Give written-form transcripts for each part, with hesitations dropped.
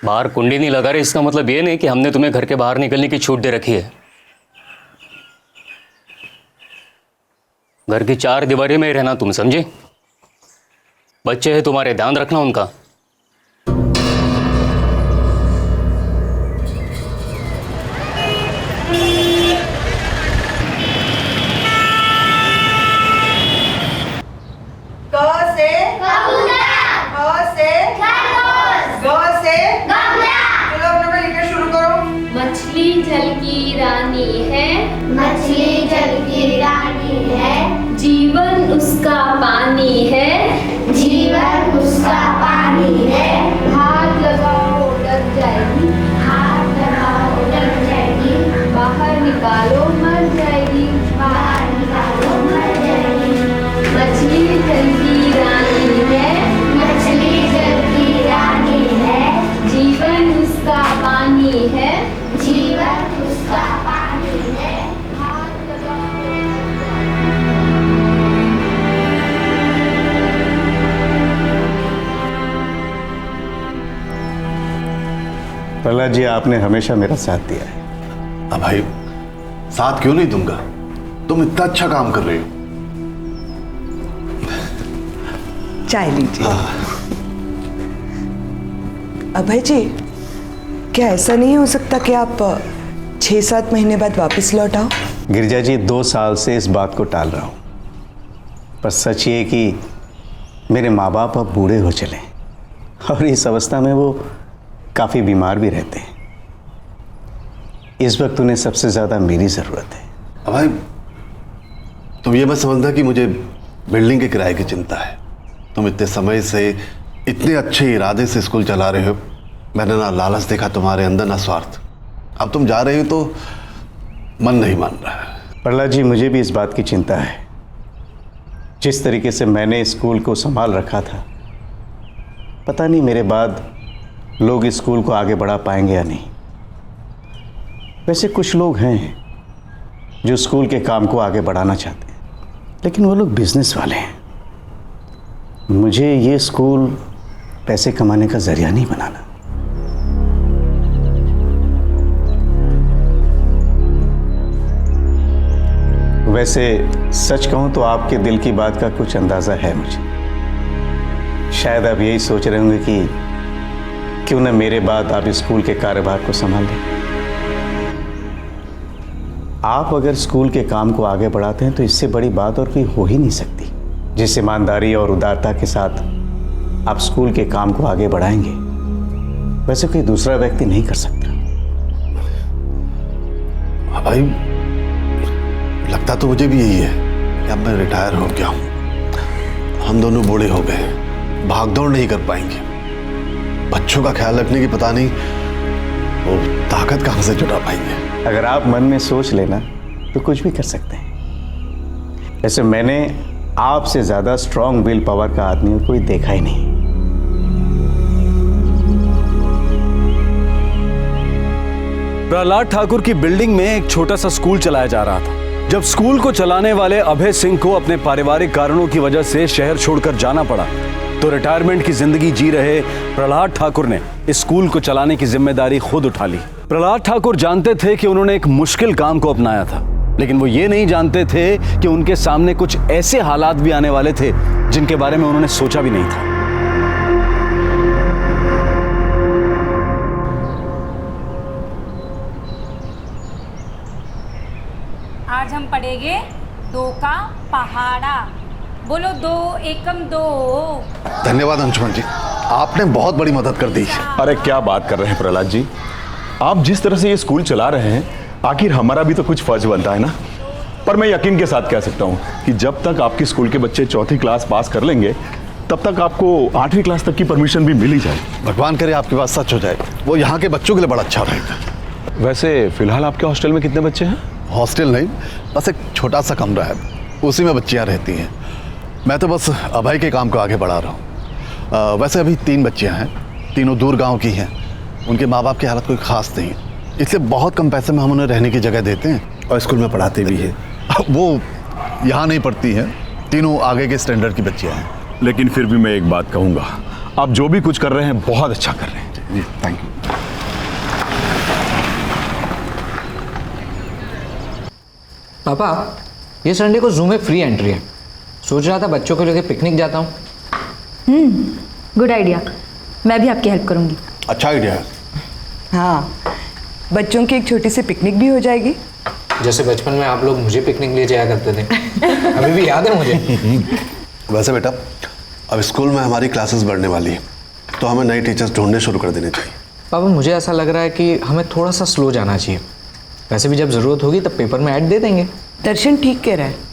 बाहर कुंडी नहीं लगा रहे, इसका मतलब ये नहीं कि हमने तुम्हें घर के बाहर निकलने की छूट दे रखी है। घर की 4 दीवारी में ही रहना, तुम समझे? बच्चे हैं तुम्हारे, ध्यान रखना उनका। मछली जल की रानी है, मछली जल की रानी है, जीवन उसका पानी है, जीवन उसका पानी है। हाथ लगाओ लग जाएगी, हाथ लगाओ लग जाएगी, बाहर निकालो मर जाएगी, बाहर निकालो मर जाएगी। मछली जल की रानी है, मछली जल की रानी है, जीवन उसका पानी है, जीवन उसका पानी है। हाथ लगाओ प्रहलाद जी, आपने हमेशा मेरा साथ दिया है। अब भाई साथ क्यों नहीं दूंगा, तुम इतना अच्छा काम कर रहे हो। चाय लीजिए। अभय जी, क्या ऐसा नहीं हो सकता कि आप 6-7 महीने बाद वापस लौट आओ? गिरिजा जी, 2 साल से इस बात को टाल रहा हूं, पर सच ये कि मेरे माँ बाप अब बूढ़े हो चले और इस अवस्था में वो काफ़ी बीमार भी रहते हैं। इस वक्त उन्हें सबसे ज़्यादा मेरी ज़रूरत है। अब भाई तुम ये मत समझना कि मुझे बिल्डिंग के किराए की चिंता है। तुम इतने समय से इतने अच्छे इरादे से स्कूल चला रहे हो, मैंने ना लालच देखा तुम्हारे अंदर ना स्वार्थ। अब तुम जा रहे हो तो मन नहीं मान रहा है। प्रहलाद जी, मुझे भी इस बात की चिंता है। जिस तरीके से मैंने स्कूल को संभाल रखा था, पता नहीं मेरे बाद लोग इस स्कूल को आगे बढ़ा पाएंगे या नहीं। वैसे कुछ लोग हैं जो स्कूल के काम को आगे बढ़ाना चाहते हैं, लेकिन वो लोग बिजनेस वाले हैं। मुझे ये स्कूल पैसे कमाने का जरिया नहीं बनाना। वैसे सच कहूं तो आपके दिल की बात का कुछ अंदाजा है मुझे। शायद आप यही सोच रहे होंगे कि क्यों न मेरे बाद आप स्कूल के कारोबार को संभाल लें। आप अगर स्कूल के काम को आगे बढ़ाते हैं तो इससे बड़ी बात और कोई हो ही नहीं सकती। जिस ईमानदारी और उदारता के साथ आप स्कूल के काम को आगे बढ़ाएंगे, वैसे कोई दूसरा व्यक्ति नहीं कर सकता। भाई लगता तो मुझे भी यही है कि अब मैं रिटायर हो गया हूं, हम दोनों बूढ़े हो गए, भागदौड़ नहीं कर पाएंगे। बच्चों का ख्याल रखने की पता नहीं वो ताकत कहां से जुटा पाएंगे। अगर आप मन में सोच लेना तो कुछ भी कर सकते हैं। वैसे मैंने आपसे ज्यादा स्ट्रॉन्ग विल पावर का आदमी कोई देखा ही नहीं। प्रहलाद ठाकुर की बिल्डिंग में एक छोटा सा स्कूल चलाया जा रहा था। जब स्कूल को चलाने वाले अभय सिंह को अपने पारिवारिक कारणों की वजह से शहर छोड़कर जाना पड़ा, तो रिटायरमेंट की जिंदगी जी रहे प्रहलाद ठाकुर ने इस स्कूल को चलाने की जिम्मेदारी खुद उठा ली। प्रहलाद ठाकुर जानते थे कि उन्होंने एक मुश्किल काम को अपनाया था, लेकिन वो ये नहीं जानते थे कि उनके सामने कुछ ऐसे हालात भी आने वाले थे जिनके बारे में उन्होंने सोचा भी नहीं था। आज हम पढ़ेंगे 2 का पहाड़ा। बोलो 2 एकम 2। धन्यवाद अंशुमन जी, आपने बहुत बड़ी मदद कर दी। अरे क्या बात कर रहे हैं प्रहलाद जी, आप जिस तरह से ये स्कूल चला रहे हैं, आखिर हमारा भी तो कुछ फर्ज बनता है ना। पर मैं यकीन के साथ कह सकता हूँ कि जब तक आपकी स्कूल के बच्चे 4th क्लास पास कर लेंगे, तब तक आपको 8वीं क्लास तक की परमिशन भी मिल ही जाए। भगवान करे आपकी बात सच हो जाए, वो यहाँ के बच्चों के लिए बड़ा अच्छा रहेगा। वैसे फिलहाल आपके हॉस्टल में कितने बच्चे हैं? हॉस्टल नहीं, बस एक छोटा सा कमरा है, उसी में बच्चियाँ रहती हैं। मैं तो बस अभय के काम को आगे बढ़ा रहा हूँ। वैसे अभी 3 बच्चियाँ हैं, तीनों दूर गांव की हैं। उनके माँ बाप की हालत कोई ख़ास नहीं, इसलिए बहुत कम पैसे में हम उन्हें रहने की जगह देते हैं और स्कूल में पढ़ाते भी हैं। वो यहाँ नहीं पढ़ती हैं, तीनों आगे के स्टैंडर्ड की बच्चियाँ हैं। लेकिन फिर भी मैं एक बात कहूँगा, आप जो भी कुछ कर रहे हैं बहुत अच्छा कर रहे हैं। जी थैंक यू। पापा, ये संडे को जू में फ्री एंट्री है। सोच रहा था बच्चों को लेकर पिकनिक जाता हूँ। Good idea. मैं भी आपकी हेल्प करूंगी। अच्छा आइडिया है। हाँ, बच्चों की एक छोटी सी पिकनिक भी हो जाएगी। जैसे बचपन में आप लोग मुझे पिकनिक ले जाया करते थे। अभी भी याद है मुझे। वैसे बेटा, अब स्कूल में हमारी क्लासेस बढ़ने वाली है, तो हमें नए टीचर्स ढूंढने शुरू कर देने चाहिए। पापा, मुझे ऐसा लग रहा है कि हमें थोड़ा सा स्लो जाना चाहिए। वैसे भी जब ज़रूरत होगी तब पेपर में ऐड दे देंगे। दर्शन ठीक कह रहा है।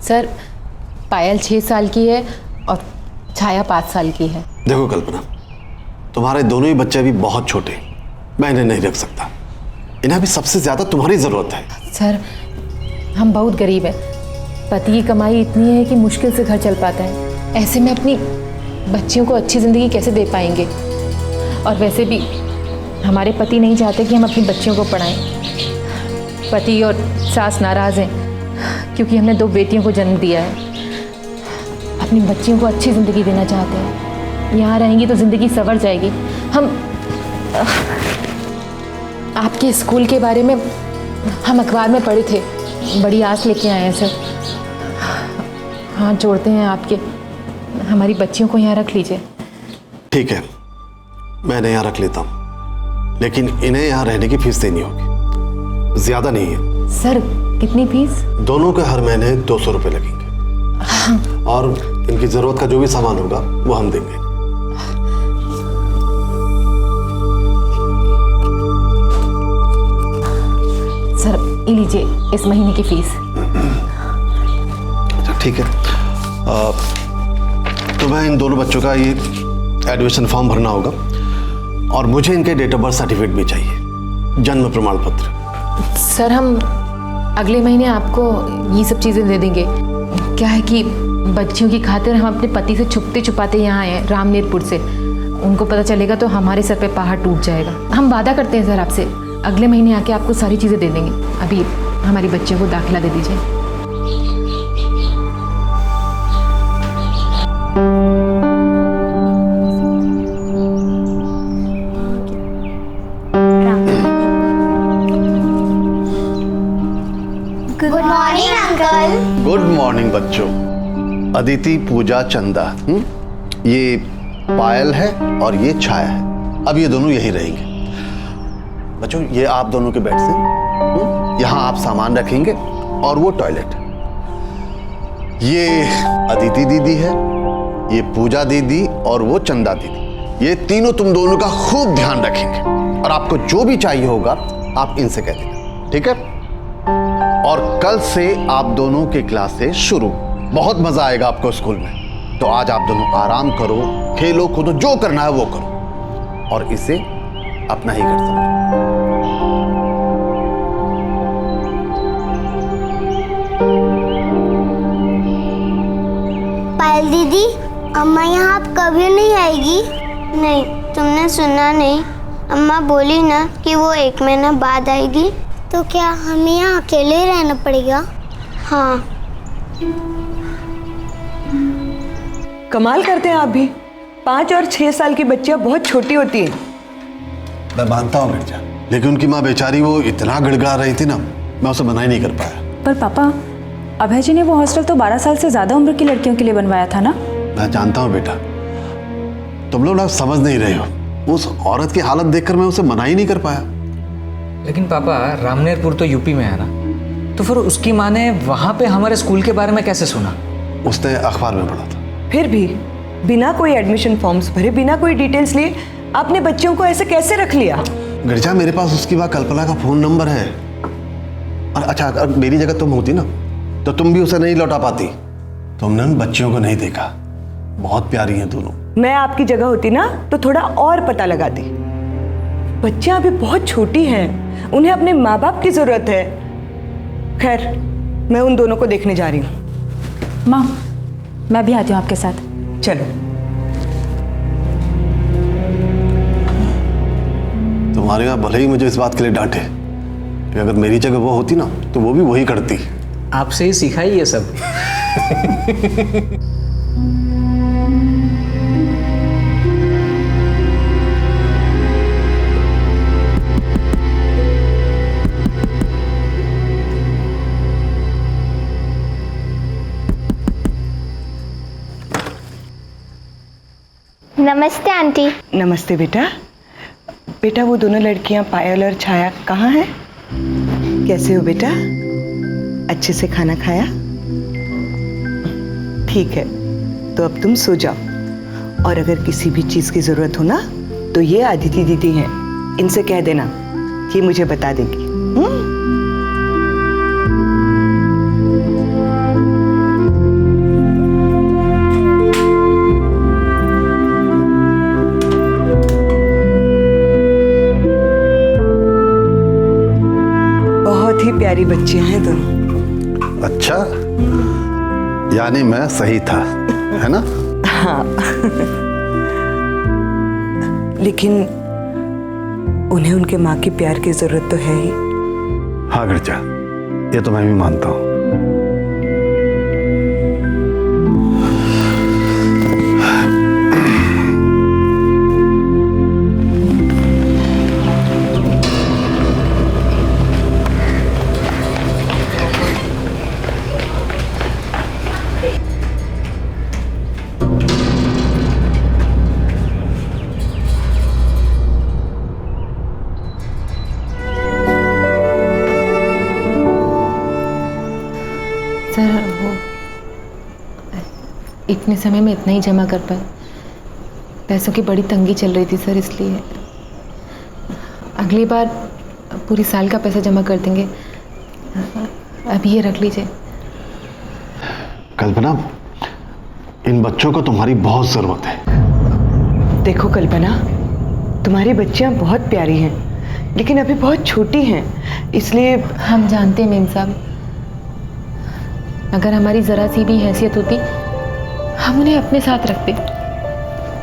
सर, पायल 6 साल की है और छाया 5 साल की है। देखो कल्पना, तुम्हारे दोनों ही बच्चे अभी बहुत छोटे हैं, मैं इन्हें नहीं रख सकता। इन्हें अभी सबसे ज़्यादा तुम्हारी ज़रूरत है। सर, हम बहुत गरीब हैं। पति की कमाई इतनी है कि मुश्किल से घर चल पाता है। ऐसे में अपनी बच्चियों को अच्छी ज़िंदगी कैसे दे पाएंगे? और वैसे भी हमारे पति नहीं चाहते कि हम अपनी बच्चियों को पढ़ाएं। पति और सास नाराज़ हैं क्योंकि हमने 2 बेटियों को जन्म दिया है। अपनी बच्चियों को अच्छी ज़िंदगी देना चाहते हैं। यहाँ रहेंगी तो ज़िंदगी संवर जाएगी। हम आपके स्कूल के बारे में हम अखबार में पढ़े थे, बड़ी आस लेके आए हैं सर। हाथ जोड़ते हैं आपके, हमारी बच्चियों को यहाँ रख लीजिए। ठीक है, मैं इन्हें यहाँ रख लेता हूँ, लेकिन इन्हें यहाँ रहने की फीस देनी होगी। ज़्यादा नहीं है सर। कितनी फीस? दोनों के हर महीने 200 रुपये लगेंगे। और इनकी ज़रूरत का जो भी सामान होगा वो हम देंगे। सर, ये लीजिए इस महीने की फीस। अच्छा ठीक है, तो मैं इन दोनों बच्चों का ये एडमिशन फॉर्म भरना होगा, और मुझे इनके डेट ऑफ बर्थ सर्टिफिकेट भी चाहिए, जन्म प्रमाण पत्र। सर, हम अगले महीने आपको ये सब चीज़ें दे देंगे। क्या है कि बच्चियों की खातिर हम अपने पति से छुपते छुपाते यहाँ आए हैं, रामनेरपुर से। उनको पता चलेगा तो हमारे सर पे पहाड़ टूट जाएगा। हम वादा करते हैं सर आपसे, अगले महीने आके आपको सारी चीज़ें दे देंगे। अभी हमारी बच्चियों को दाखिला दे दीजिए। Good morning uncle. Good morning बच्चों। अदिति, पूजा, चंदा, ये पायल है और ये छाया है। अब ये दोनों यही रहेंगे। बच्चों, ये आप दोनों के बेड से यहाँ आप सामान रखेंगे, और वो टॉयलेट। ये अदिति दीदी है, ये पूजा दीदी, और वो चंदा दीदी। ये तीनों तुम दोनों का खूब ध्यान रखेंगे, और आपको जो भी चाहिए होगा आप इनसे कह देना, ठीक है? और कल से आप दोनों की क्लासेस शुरू। बहुत मजा आएगा आपको स्कूल में। तो आज आप दोनों आराम करो, खेलो कूदो, जो करना है वो करो, और इसे अपना ही घर समझो। पायल दीदी, अम्मा यहाँ अब कभी नहीं आएगी? नहीं, तुमने सुना नहीं? अम्मा बोली ना कि वो 1 महीना बाद आएगी। तो क्या हमें यहाँ अकेले ही रहना पड़ेगा? हाँ। कमाल करते हैं आप भी। 5 और 6 साल की बच्चियां बहुत छोटी होती हैं। मैं मानता हूँ गिरजा, लेकिन उनकी माँ बेचारी वो इतना गड़गड़ा रही थी ना, मैं उसे मना ही नहीं कर पाया। पर पापा, अभय जी ने वो हॉस्टल तो 12 साल से ज़्यादा उम्र की लड़कियों के लिए बनवाया था ना? मैं जानता हूँ बेटा, तुम लोग ना समझ नहीं रहे हो। उस औरत की हालत देखकर मैं उसे मना ही नहीं कर पाया। लेकिन पापा, रामनेरपुर तो यूपी में है ना, तो फिर उसकी माँ ने वहाँ पे हमारे स्कूल के बारे में कैसे सुना? उसने अखबार में पढ़ा था। फिर भी बिना कोई एडमिशन फॉर्म्स भरे, बिना कोई डिटेल्स लिए आपने बच्चियों को ऐसे कैसे रख लिया? गिरजा, मेरे पास उसकी माँ कल्पना का फ़ोन नंबर है। और अच्छा, अगर मेरी जगह तुम होती ना, तो तुम भी उसे नहीं लौटा पाती। तुमने उन बच्चियों को नहीं देखा, बहुत प्यारी हैं दोनों। मैं आपकी जगह होती ना तो थोड़ा और पता लगाती। बच्चियां अभी बहुत छोटी हैं, उन्हें अपने माँ बाप की जरूरत है। खैर, मैं उन दोनों को देखने जा रही हूँ। माँ, मैं भी आती हूँ आपके साथ। चलो। तुम्हारे यहाँ भले ही मुझे इस बात के लिए डांटे कि अगर मेरी जगह वो होती ना तो वो भी वही करती। आपसे ही सीखा ही ये सब। नमस्ते आंटी। नमस्ते बेटा। बेटा वो दोनों लड़कियां पायल और छाया कहाँ हैं? कैसे हो बेटा? अच्छे से खाना खाया? ठीक है, तो अब तुम सो जाओ और अगर किसी भी चीज़ की ज़रूरत हो ना तो ये आदिति दीदी हैं, इनसे कह देना कि मुझे बता देगी। बहुत ही प्यारी बच्चियां हैं दोनों। अच्छा, यानी मैं सही था, है ना? हाँ। लेकिन उन्हें उनके माँ की प्यार की जरूरत तो है ही। हाँ गिरजा, ये तो मैं भी मानता हूँ। सर वो इतने समय में इतना ही जमा कर पाए। पैसों की बड़ी तंगी चल रही थी सर, इसलिए अगली बार पूरी साल का पैसा जमा कर देंगे। अभी ये रख लीजिए। कल्पना, इन बच्चों को तुम्हारी बहुत जरूरत है। देखो कल्पना, तुम्हारी बच्चियां बहुत प्यारी हैं लेकिन अभी बहुत छोटी हैं, इसलिए। हम जानते हैं मेम साहब, अगर हमारी ज़रा सी भी हैसियत होती हम उन्हें अपने साथ रखते,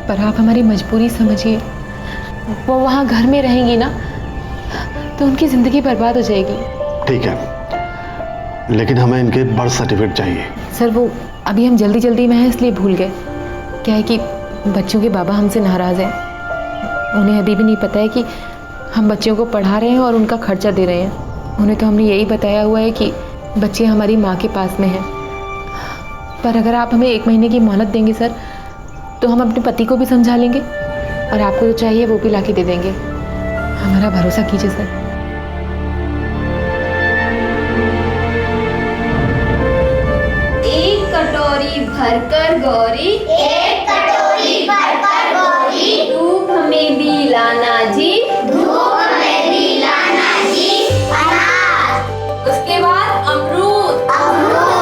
पर आप हमारी मजबूरी समझिए। वो वहाँ घर में रहेंगी ना तो उनकी ज़िंदगी बर्बाद हो जाएगी। ठीक है, लेकिन हमें इनके बर्थ सर्टिफिकेट चाहिए। सर वो अभी हम जल्दी जल्दी में हैं इसलिए भूल गए। क्या है कि बच्चों के बाबा हमसे नाराज़ हैं। उन्हें अभी भी नहीं पता है कि हम बच्चों को पढ़ा रहे हैं और उनका खर्चा दे रहे हैं। उन्हें तो हमने यही बताया हुआ है कि बच्चे हमारी माँ के पास में हैं। पर अगर आप हमें 1 महीने की मोहलत देंगे सर तो हम अपने पति को भी समझा लेंगे और आपको जो चाहिए वो भी ला के दे देंगे। हमारा भरोसा कीजिए सर। एक कटोरी भरकर गौरी, एक कटोरी भरकर गौरी, धूप हमें भी लाना जी, धूप हमें भी लाना जी, अनार, उसके बाद अमरूद, अमरूद।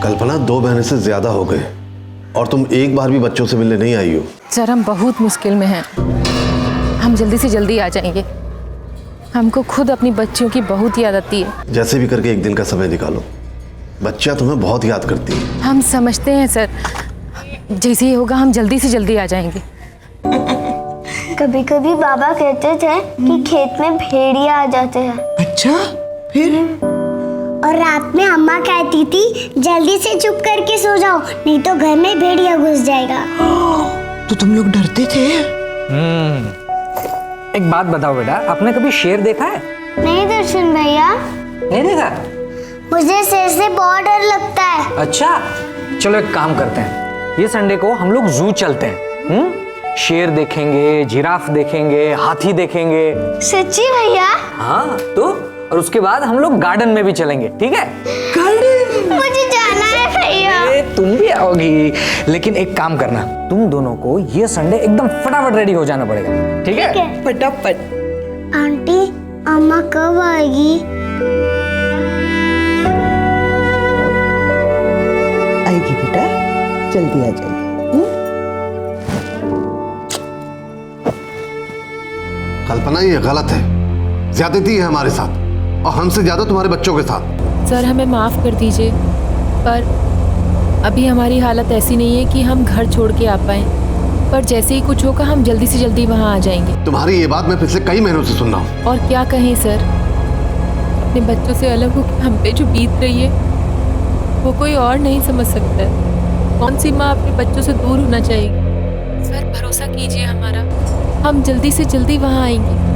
कल्पना, 2 महीने से ज्यादा हो गए और तुम एक बार भी बच्चों से मिलने नहीं आई हो। सर हम बहुत मुश्किल में हैं, हम जल्दी से जल्दी आ जाएंगे। हमको खुद अपनी बच्चियों की बहुत याद आती है। जैसे भी करके एक दिन का समय निकालो, बच्चियां तुम्हें बहुत याद करती हैं। हम समझते हैं सर, जैसे ही होगा हम जल्दी से जल्दी आ जाएंगे। कभी कभी बाबा कहते थे कि खेत में भेड़िया आ जाते हैं। अच्छा, फिर? और रात में अम्मा कहती थी जल्दी से चुप करके सो जाओ नहीं तो घर में भेड़िया घुस जाएगा। तो तुम लोग डरते थे? एक बात बताओ बेटा, आपने कभी शेर देखा है? नहीं दर्शन भैया, नहीं देखा? मुझे शेर से बहुत डर लगता है। अच्छा, चलो एक काम करते हैं, ये संडे को हम लोग जू चलते हैं। शेर देखेंगे, जिराफ देखेंगे, हाथी देखेंगे। सच्ची भैया? हाँ तो, और उसके बाद हम लोग गार्डन में भी चलेंगे, ठीक है? गार्डन? मुझे जाना है भैया। तुम भी आओगी, लेकिन एक काम करना, तुम दोनों को ये संडे एकदम फटाफट रेडी हो जाना पड़ेगा, ठीक है? फटाफट। आंटी अम्मा कब आएगी? आएगी बेटा, जल्दी आ जाएगी। कल्पना, ये गलत है, ज्यादती है हमारे साथ और हमसे ज्यादा तुम्हारे बच्चों के साथ। सर हमें माफ़ कर दीजिए, पर अभी हमारी हालत ऐसी नहीं है कि हम घर छोड़ के आ पाएँ। पर जैसे ही कुछ होगा हम जल्दी से जल्दी वहाँ आ जाएंगे। तुम्हारी ये बात मैं पिछले कई महीनों से सुन रहा हूँ। और क्या कहें सर, अपने बच्चों से अलग होकर हम पे जो बीत रही है वो कोई और नहीं समझ सकता है। कौन सी माँ अपने बच्चों से दूर होना चाहेगी? सर भरोसा कीजिए हमारा, हम जल्दी से जल्दी वहाँ आएंगे।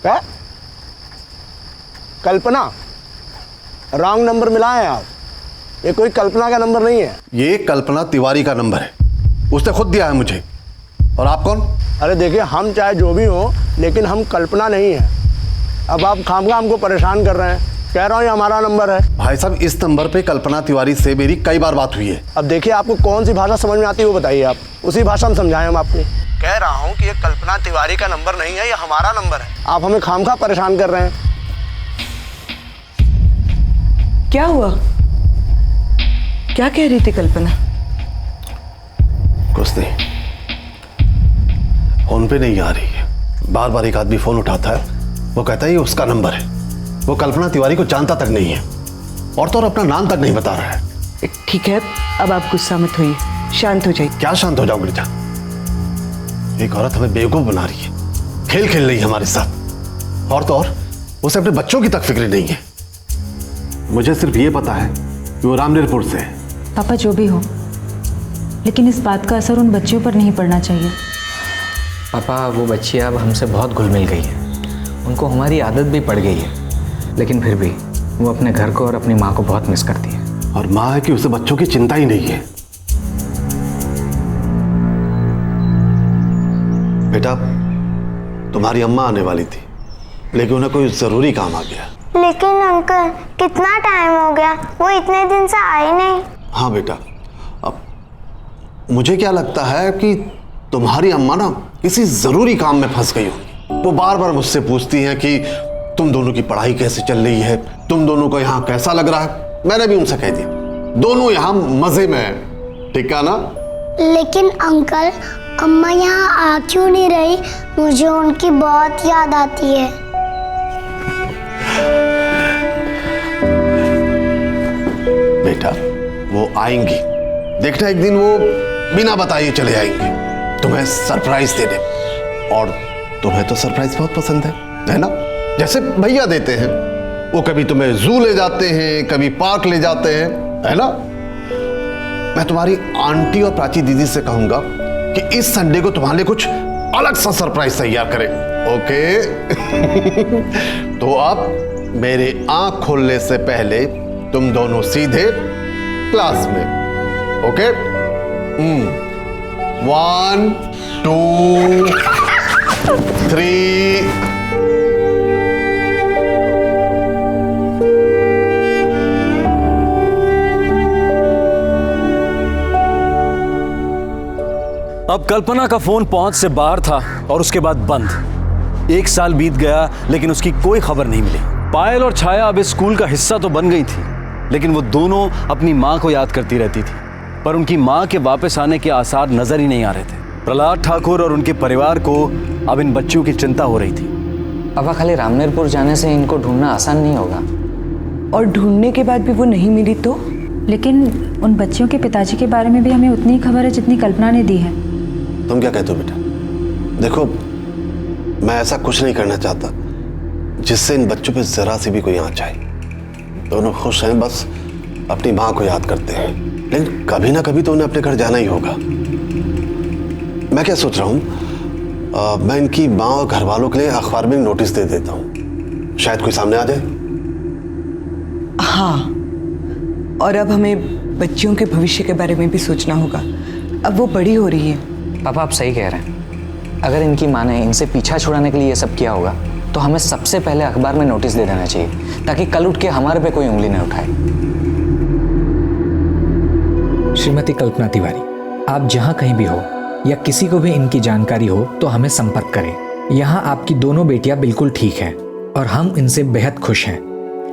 क्या? कल्पना? रॉन्ग नंबर मिला है आप। ये कोई कल्पना का नंबर नहीं है। ये कल्पना तिवारी का नंबर है, उसने खुद दिया है मुझे। और आप कौन? अरे देखिए, हम चाहे जो भी हो, लेकिन हम कल्पना नहीं है। अब आप खामखा हमको परेशान कर रहे हैं। कह रहा हूँ ये हमारा नंबर है। भाई साहब, इस नंबर पे कल्पना तिवारी से मेरी कई बार बात हुई है। अब देखिए, आपको कौन सी भाषा समझ में आती है वो बताइए, आप उसी भाषा में समझाएं हम आपको। कह रहा हूँ कि ये कल्पना तिवारी का नंबर नहीं है, ये हमारा नंबर है। आप हमें खामखा परेशान कर रहे हैं। क्या हुआ? क्या कह रही थी कल्पना? कुछ नहीं, फोन पे नहीं आ रही है। बार बार एक आदमी फोन उठाता है, वो कहता है ये उसका नंबर है। वो कल्पना तिवारी को जानता तक नहीं है, और तो और अपना नाम तक नहीं बता रहा है। ठीक है, अब आप गुस्सा मत होइए, शांत हो जाइए। क्या शांत हो जाऊं गिरिजा? एक औरत हमें बेवकूफ बना रही है, खेल खेल रही है हमारे साथ, और तो और उसे अपने बच्चों की तक फिक्र नहीं है। मुझे सिर्फ ये पता है कि वो रामनीरपुर से है। पापा जो भी हो, लेकिन इस बात का असर उन बच्चियों पर नहीं पड़ना चाहिए। पापा, वो बच्ची अब हमसे बहुत घुल मिल गई है, उनको हमारी आदत भी पड़ गई है, लेकिन फिर भी वो अपने घर को और अपनी माँ को बहुत मिस करती है। और माँ है कि उसे बच्चों की चिंता ही नहीं है। बेटा, तुम्हारी अम्मा आने वाली थी, लेकिन उन्हें कोई जरूरी काम आ गया। लेकिन अंकल, कितना टाइम हो गया, वो इतने दिन से आई नहीं। हाँ बेटा, अब मुझे क्या लगता है कि तुम्हारी अम्मा ना किसी जरूरी काम में फंस गई होगी। वो बार बार मुझसे पूछती हैं कि तुम दोनों की पढ़ाई कैसे चल रही है, तुम दोनों को यहाँ कैसा लग रहा है। मैंने भी उनसे कह दिया, दोनों यहाँ मजे में हैं, ठीक है ना? लेकिन अंकल, अम्मा यहाँ आ क्यों नहीं रही? मुझे उनकी बहुत याद आती है। बेटा, वो आएंगी, देखना एक दिन वो बिना बताए चले आएंगे तुम्हें सरप्राइज देने। और तुम्हें तो सरप्राइज बहुत पसंद है ना? जैसे भैया देते हैं, वो कभी तुम्हें जू ले जाते हैं, कभी पार्क ले जाते हैं, है ना? मैं तुम्हारी आंटी और प्राची दीदी से कहूंगा कि इस संडे को तुम्हारे लिए कुछ अलग सा सरप्राइज तैयार करें, ओके? तो अब मेरे आंख खोलने से पहले तुम दोनों सीधे क्लास में, ओके? 1 2 3। अब कल्पना का फोन पहुंच से बाहर था और उसके बाद बंद। 1 साल बीत गया, लेकिन उसकी कोई खबर नहीं मिली। पायल और छाया अब इस स्कूल का हिस्सा तो बन गई थी, लेकिन वो दोनों अपनी माँ को याद करती रहती थी, पर उनकी माँ के वापस आने के आसार नजर ही नहीं आ रहे थे। प्रहलाद ठाकुर और उनके परिवार को अब इन बच्चों की चिंता हो रही थी। अब खाली रामनीरपुर जाने से इनको ढूंढना आसान नहीं होगा। और ढूंढने के बाद भी वो नहीं मिली तो? लेकिन उन बच्चियों के पिताजी के बारे में भी हमें उतनी ही खबर है जितनी कल्पना ने दी है। तुम क्या कहते हो बेटा? देखो, मैं ऐसा कुछ नहीं करना चाहता जिससे इन बच्चों पे जरा सी भी कोई आँच आए। दोनों खुश हैं, बस अपनी माँ को याद करते हैं, लेकिन कभी ना कभी तो उन्हें अपने घर जाना ही होगा। मैं क्या सोच रहा हूँ, मैं इनकी माँ और घर वालों के लिए अखबार में नोटिस दे देता हूँ, शायद कोई सामने आ जाए। हाँ, और अब हमें बच्चियों के भविष्य के बारे में भी सोचना होगा। अब वो बड़ी हो रही है। पापा आप सही कह रहे हैं। अगर इनकी माँ ने इनसे पीछा छुड़ाने के लिए ये सब किया होगा तो हमें सबसे पहले अखबार में नोटिस दे देना चाहिए, ताकि कल उठ के हमारे पे कोई उंगली न उठाए। श्रीमती कल्पना तिवारी, आप जहाँ कहीं भी हो या किसी को भी इनकी जानकारी हो तो हमें संपर्क करें। यहाँ आपकी दोनों बेटियाँ बिल्कुल ठीक हैं और हम इनसे बेहद खुश हैं,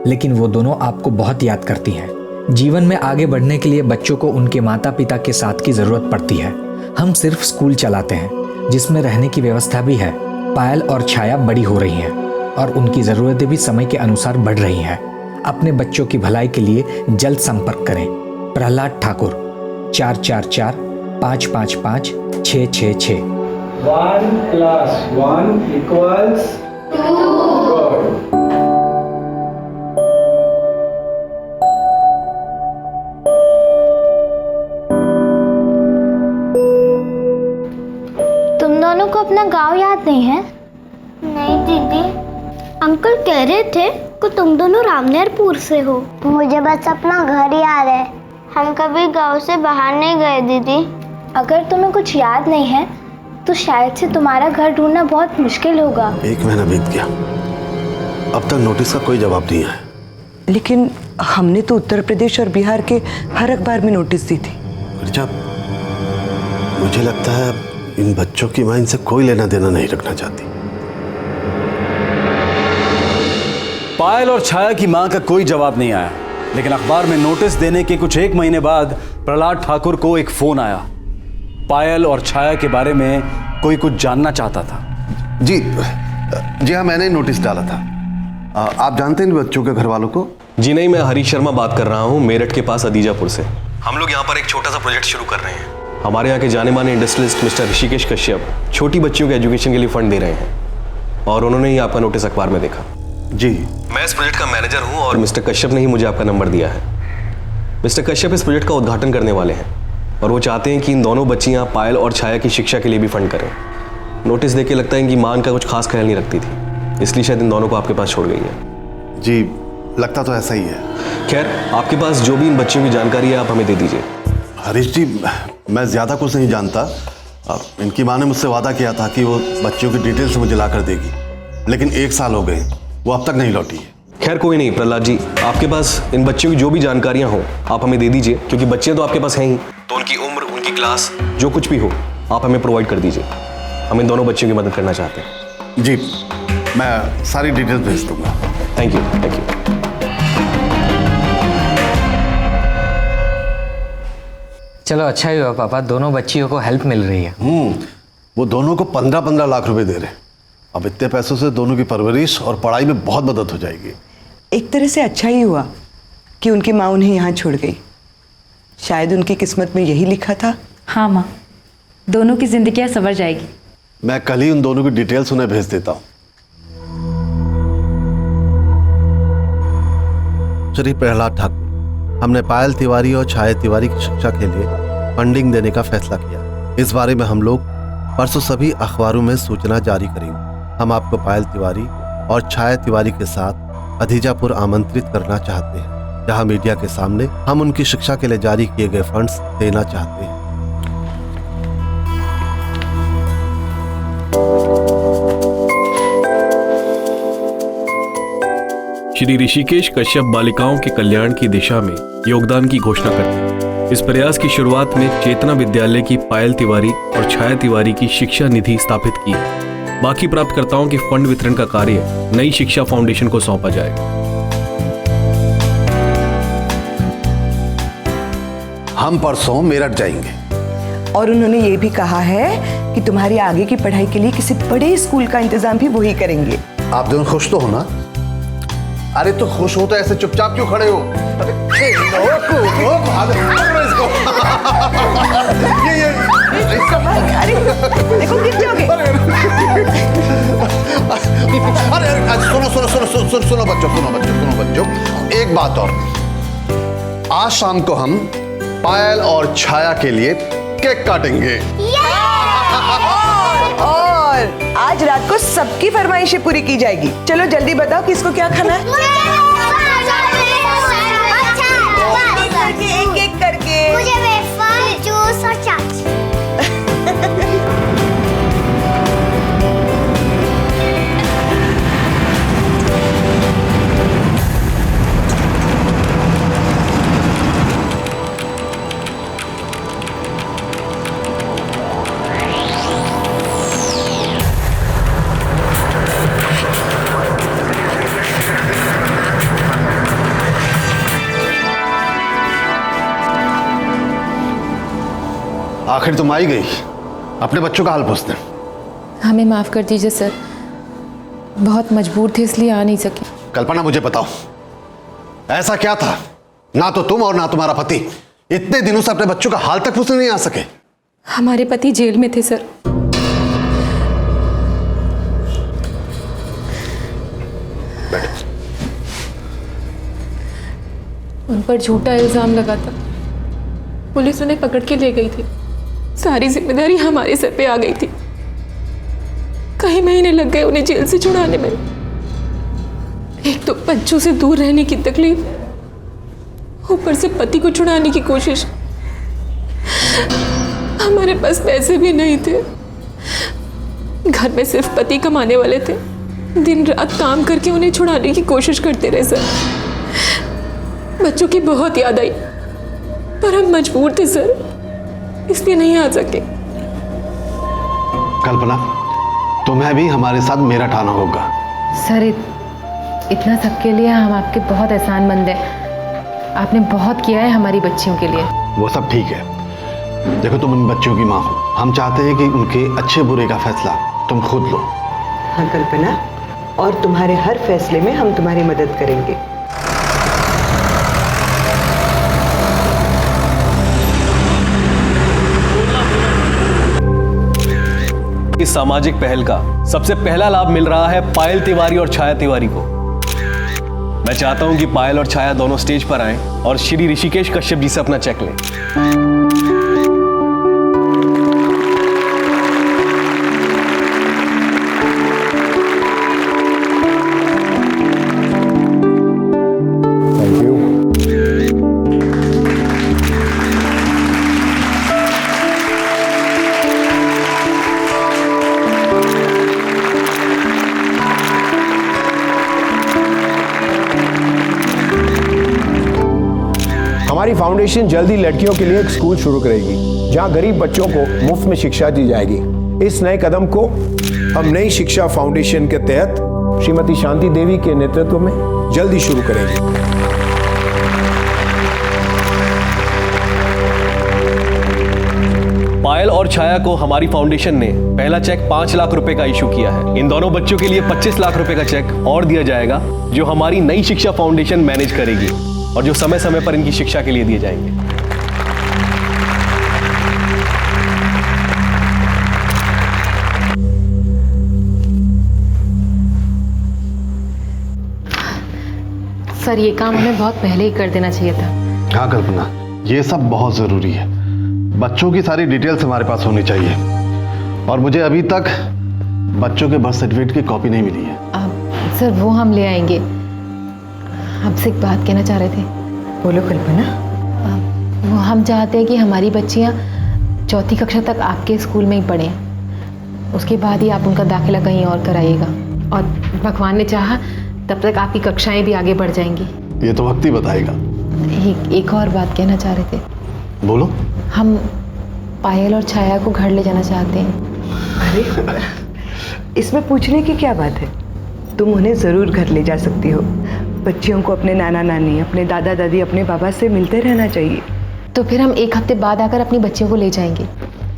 लेकिन वो दोनों आपको बहुत याद करती हैं। जीवन में आगे बढ़ने के लिए बच्चों को उनके माता पिता के साथ की ज़रूरत पड़ती है। हम सिर्फ स्कूल चलाते हैं जिसमें रहने की व्यवस्था भी है। पायल और छाया बड़ी हो रही हैं और उनकी ज़रूरतें भी समय के अनुसार बढ़ रही हैं। अपने बच्चों की भलाई के लिए जल्द संपर्क करें। प्रहलाद ठाकुर, 444-555-666। 1 + 1 = 2। तुम दोनों को अपना गांव याद नहीं है? नहीं दीदी, अंकल कह रहे थे कि तुम दोनों रामनेरपुर से हो। मुझे बस अपना घर याद है, हम कभी गांव से बाहर नहीं गए दीदी। अगर तुम्हें कुछ याद नहीं है तो शायद से तुम्हारा घर ढूंढना बहुत मुश्किल होगा। 1 महीना बीत गया, अब तक नोटिस का कोई जवाब नहीं है। लेकिन हमने तो उत्तर प्रदेश और बिहार के हर अखबार में नोटिस दी थी। मुझे लगता है इन बच्चों की मां इनसे कोई लेना देना नहीं रखना चाहती। पायल और छाया की मां का कोई जवाब नहीं आया, लेकिन अखबार में नोटिस देने के कुछ 1 महीने बाद प्रहलाद ठाकुर को एक फोन आया। पायल और छाया के बारे में कोई कुछ जानना चाहता था। जी हाँ, मैंने नोटिस डाला था। आप जानते हैं इन बच्चों के घर वालों को? जी नहीं, मैं हरीश शर्मा बात कर रहा हूँ, मेरठ के पास अदीजापुर से। हम लोग यहाँ पर एक छोटा सा प्रोजेक्ट शुरू कर रहे हैं। हमारे यहाँ के जाने माने इंडस्ट्रियलिस्ट मिस्टर ऋषिकेश कश्यप छोटी बच्चियों के एजुकेशन के लिए फंड दे रहे हैं, और उन्होंने ही आपका नोटिस अखबार में देखा। जी, मैं इस प्रोजेक्ट का मैनेजर हूँ और मिस्टर कश्यप ने ही मुझे आपका नंबर दिया है। मिस्टर कश्यप इस प्रोजेक्ट का उद्घाटन करने वाले हैं और वो चाहते हैं कि इन दोनों बच्चियाँ पायल और छाया की शिक्षा के लिए भी फंड करें। नोटिस देख के लगता है इनकी मां का कुछ खास ख्याल नहीं रखती थी, इसलिए शायद इन दोनों को आपके पास छोड़ गई है। जी, लगता तो ऐसा ही है। खैर, आपके पास जो भी इन बच्चियों की जानकारी है आप हमें दे दीजिए। हरीश जी, मैं ज़्यादा कुछ नहीं जानता। इनकी माँ ने मुझसे वादा किया था कि वो बच्चियों की डिटेल्स मुझे ला कर देगी, लेकिन 1 साल हो गए, वो अब तक नहीं लौटी है। खैर कोई नहीं प्रहलाद जी, आपके पास इन बच्चियों की जो भी जानकारियां हो आप हमें दे दीजिए, क्योंकि बच्चे तो आपके पास हैं ही, तो उनकी उम्र, उनकी क्लास, जो कुछ भी हो आप हमें प्रोवाइड कर दीजिए। हम इन दोनों बच्चियों की मदद करना चाहते हैं। जी, मैं सारी डिटेल्स भेज दूंगा। Thank you, thank you. चलो अच्छा ही हुआ पापा, दोनों बच्चियों को हेल्प मिल रही है। वो दोनों को 15-15 लाख रुपए दे रहे हैं। अब इतने पैसों से दोनों की परवरिश और पढ़ाई में बहुत मदद हो जाएगी। एक तरह से अच्छा ही हुआ कि उनकी माँ उन्हें यहाँ छोड़ गई। शायद उनकी किस्मत में यही लिखा था। हाँ माँ, दोनों की जिंदगियाँ संवर जाएगी। मैं कल ही उन दोनों की डिटेल्स उन्हें भेज देता हूँ। श्री प्रहलाद ठाकुर, हमने पायल तिवारी और छाया तिवारी की शिक्षा के लिए फंडिंग देने का फैसला किया। इस बारे में हम लोग परसों सभी अखबारों में सूचना जारी करेंगे। हम आपको पायल तिवारी और छाया तिवारी के साथ अदीजापुर आमंत्रित करना चाहते हैं, जहां मीडिया के सामने हम उनकी शिक्षा के लिए जारी किए गए फंड्स देना चाहते हैं। श्री ऋषिकेश कश्यप बालिकाओं के कल्याण की दिशा में योगदान की घोषणा करते हैं। इस प्रयास की शुरुआत में चेतना विद्यालय की पायल तिवारी और छाया तिवारी की शिक्षा निधि स्थापित की। बाकी प्राप्तकर्ताओं के फंड वितरण का कार्य नई शिक्षा फाउंडेशन को सौंपा जाएगा। हम परसों मेरठ जाएंगे और उन्होंने ये भी कहा है कि तुम्हारी आगे की पढ़ाई के लिए किसी बड़े स्कूल का इंतजाम भी वही करेंगे। आप दोनों खुश तो हो ना? अरे तो खुश हो तो ऐसे चुपचाप क्यों खड़े हो? अरे ये अरे देखो गिर जाओगे। अरे सुनो बच्चों, एक बात और, आज शाम को हम पायल और छाया के लिए केक काटेंगे। और आज रात को सबकी फरमाइशें पूरी की जाएगी। चलो जल्दी बताओ किसको क्या खाना है। एक एक करके। मुझे वेफर, जूस और चाट। आखिर तुम आई गई, अपने बच्चों का हाल पूछते। हमें माफ़ कर दीजिए सर, बहुत मजबूर थे इसलिए आ नहीं सके। कल्पना मुझे बताओ, ऐसा क्या था, ना तो तुम और ना तुम्हारा पति इतने दिनों से अपने बच्चों का हाल तक पूछने नहीं आ सके? हमारे पति जेल में थे सर। उन पर झूठा इल्जाम लगा था, पुलिस उन्हें पकड़ के ले गई थी। सारी जिम्मेदारी हमारे सर पे आ गई थी। कई महीने लग गए उन्हें जेल से छुड़ाने में। एक तो बच्चों से दूर रहने की तकलीफ, ऊपर से पति को छुड़ाने की कोशिश। हमारे पास पैसे भी नहीं थे, घर में सिर्फ पति कमाने वाले थे। दिन रात काम करके उन्हें छुड़ाने की कोशिश करते रहे सर। बच्चों की बहुत याद आई, पर हम मजबूर थे सर, इसलिए नहीं आ सके। कल्पना, तुम्हें भी हमारे साथ मेरा ठाना होगा। सर इतना सबके लिए हम आपके बहुत एहसानमंद हैं। आपने बहुत किया है हमारी बच्चियों के लिए। वो सब ठीक है, देखो तुम उन बच्चों की माँ हो, हम चाहते हैं कि उनके अच्छे बुरे का फैसला तुम खुद लो। हाँ कल्पना, और तुम्हारे हर फैसले में हम तुम्हारी मदद करेंगे। इस सामाजिक पहल का सबसे पहला लाभ मिल रहा है पायल तिवारी और छाया तिवारी को। मैं चाहता हूं कि पायल और छाया दोनों स्टेज पर आएं और श्री ऋषिकेश कश्यप जी से अपना चेक लें। Thank you. हमारी फाउंडेशन जल्दी लड़कियों के लिए एक स्कूल शुरू करेगी जहां गरीब बच्चों को मुफ्त में शिक्षा दी जाएगी। इस नए कदम को हम नई शिक्षा फाउंडेशन के तहत श्रीमती शांति देवी के नेतृत्व में जल्दी शुरू करेंगे। पायल और छाया को हमारी फाउंडेशन ने पहला चेक 5 लाख रुपए का इशू किया है। इन दोनों बच्चों के लिए 25 लाख रुपए का चेक और दिया जाएगा, जो हमारी नई शिक्षा फाउंडेशन मैनेज करेगी और जो समय समय पर इनकी शिक्षा के लिए दिए जाएंगे। सर ये काम हमें बहुत पहले ही कर देना चाहिए था। हाँ कल्पना, ये सब बहुत जरूरी है। बच्चों की सारी डिटेल्स हमारे पास होनी चाहिए, और मुझे अभी तक बच्चों के बर्थ सर्टिफिकेट की कॉपी नहीं मिली है। सर वो हम ले आएंगे। आपसे एक बात कहना चाह रहे थे। बोलो कल्पना। वो हम चाहते हैं कि हमारी बच्चियाँ 4ठी कक्षा तक आपके स्कूल में ही पढ़ें, उसके बाद ही आप उनका दाखिला कहीं और कराइएगा, और भगवान ने चाहा तब तक आपकी कक्षाएं भी आगे बढ़ जाएंगी। ये तो वक्त ही बताएगा। एक और बात कहना चाह रहे थे। बोलो। हम पायल और छाया को घर ले जाना चाहते हैं। अरे इसमें पूछने की क्या बात है, तुम उन्हें ज़रूर घर ले जा सकती हो। बच्चियों को अपने नाना नानी, अपने दादा दादी, अपने बाबा से मिलते रहना चाहिए। तो फिर हम 1 हफ्ते बाद आकर अपनी बच्चियों को ले जाएंगे।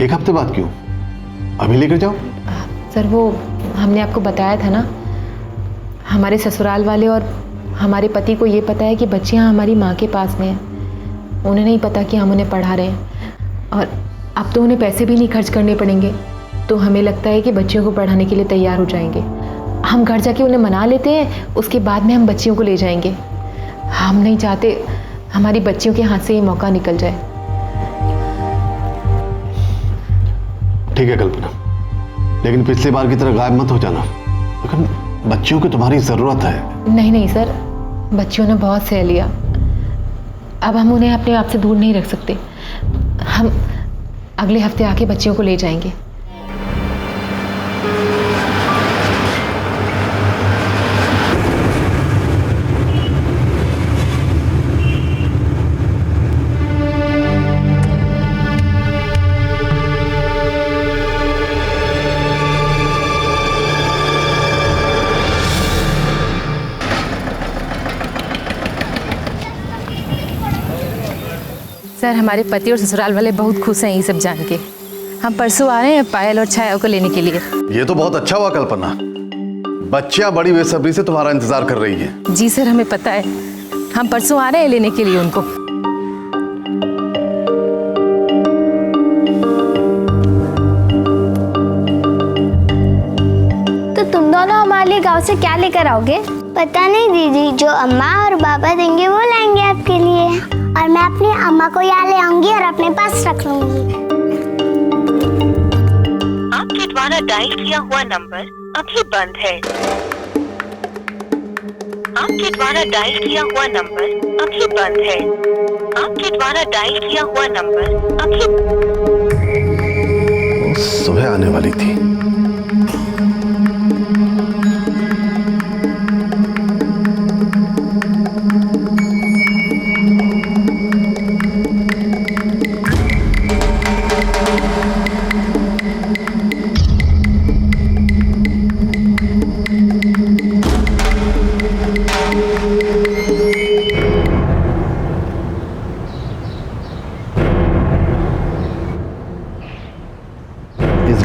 1 हफ्ते बाद क्यों, अभी लेकर जाओ। सर वो हमने आपको बताया था ना, हमारे ससुराल वाले और हमारे पति को ये पता है कि बच्चियाँ हमारी माँ के पास में हैं। उन्हें नहीं पता कि हम उन्हें पढ़ा रहे हैं, और अब तो उन्हें पैसे भी नहीं खर्च करने पड़ेंगे, तो हमें लगता है कि बच्चियों को पढ़ाने के लिए तैयार हो जाएंगे। हम घर जाके उन्हें मना लेते हैं, उसके बाद में हम बच्चियों को ले जाएंगे। हम नहीं चाहते हमारी बच्चियों के हाथ से ये मौका निकल जाए। ठीक है कल्पना, लेकिन पिछली बार की तरह गायब मत हो जाना, लेकिन बच्चियों की तुम्हारी जरूरत है। नहीं नहीं सर, बच्चियों ने बहुत सह लिया, अब हम उन्हें अपने आप से दूर नहीं रख सकते। हम अगले हफ्ते आके बच्चियों को ले जाएंगे। सर, हमारे पति और ससुराल वाले बहुत खुश हैं ये सब जान के। हम परसों आ रहे हैं पायल और छाया को लेने के लिए। ये तो बहुत अच्छा हुआ कल्पना, बच्चियां बड़ी बेसब्री से तुम्हारा इंतजार कर रही हैं। जी सर, हमें पता है। हम परसों आ रहे हैं लेने के लिए उनको। तो तुम दोनों हमारे लिए गांव से क्या लेकर आओगे? पता नहीं दीदी, जो अम्मा और पापा देंगे वो लाएंगे आपके लिए, और मैं अपनी अम्मा को यहाँ ले आऊंगी और अपने पास रख लूंगी। आपके द्वारा डायल किया हुआ नंबर अभी बंद है। आपके द्वारा डायल किया हुआ नंबर अभी बंद है। आपके द्वारा डायल किया हुआ नंबर अभी। सुबह आने वाली थी।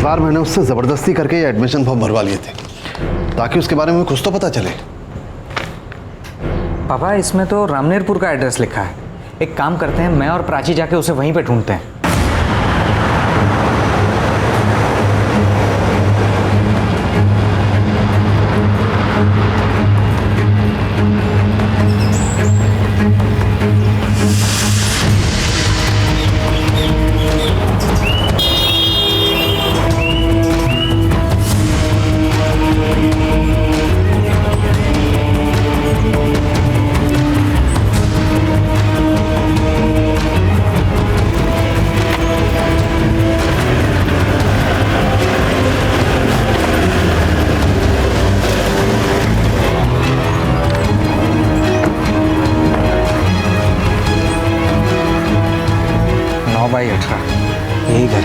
बार मैंने उससे जबरदस्ती करके ये एडमिशन फॉर्म भरवा लिए थे, ताकि उसके बारे में कुछ तो पता चले। पापा, इसमें तो रामनेरपुर का एड्रेस लिखा है। एक काम करते हैं, मैं और प्राची जाके उसे वहीं पे ढूंढते हैं। बाई 18 यही घर है।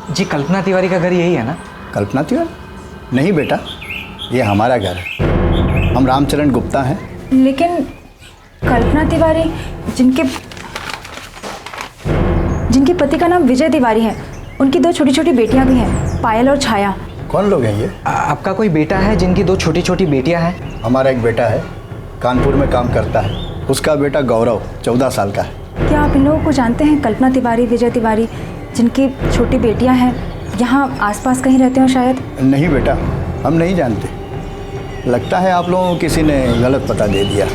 जी कल्पना तिवारी का घर यही है ना? कल्पना तिवारी? नहीं बेटा, ये हमारा घर है। हम रामचरण गुप्ता हैं। लेकिन कल्पना तिवारी जिनके पति का नाम विजय तिवारी है, उनकी 2 छोटी छोटी बेटियां भी हैं, पायल और छाया। कौन लोग हैं ये? आपका कोई बेटा है जिनकी 2 छोटी छोटी बेटियां हैं? हमारा एक बेटा है, कानपुर में काम करता है। उसका बेटा गौरव 14 साल का है। क्या आप इन लोगों को जानते हैं? कल्पना तिवारी, विजय तिवारी, जिनकी छोटी बेटियां हैं, यहाँ आसपास कहीं रहते हो शायद? नहीं बेटा, हम नहीं जानते। लगता है आप लोगों को किसी ने गलत पता दे दिया।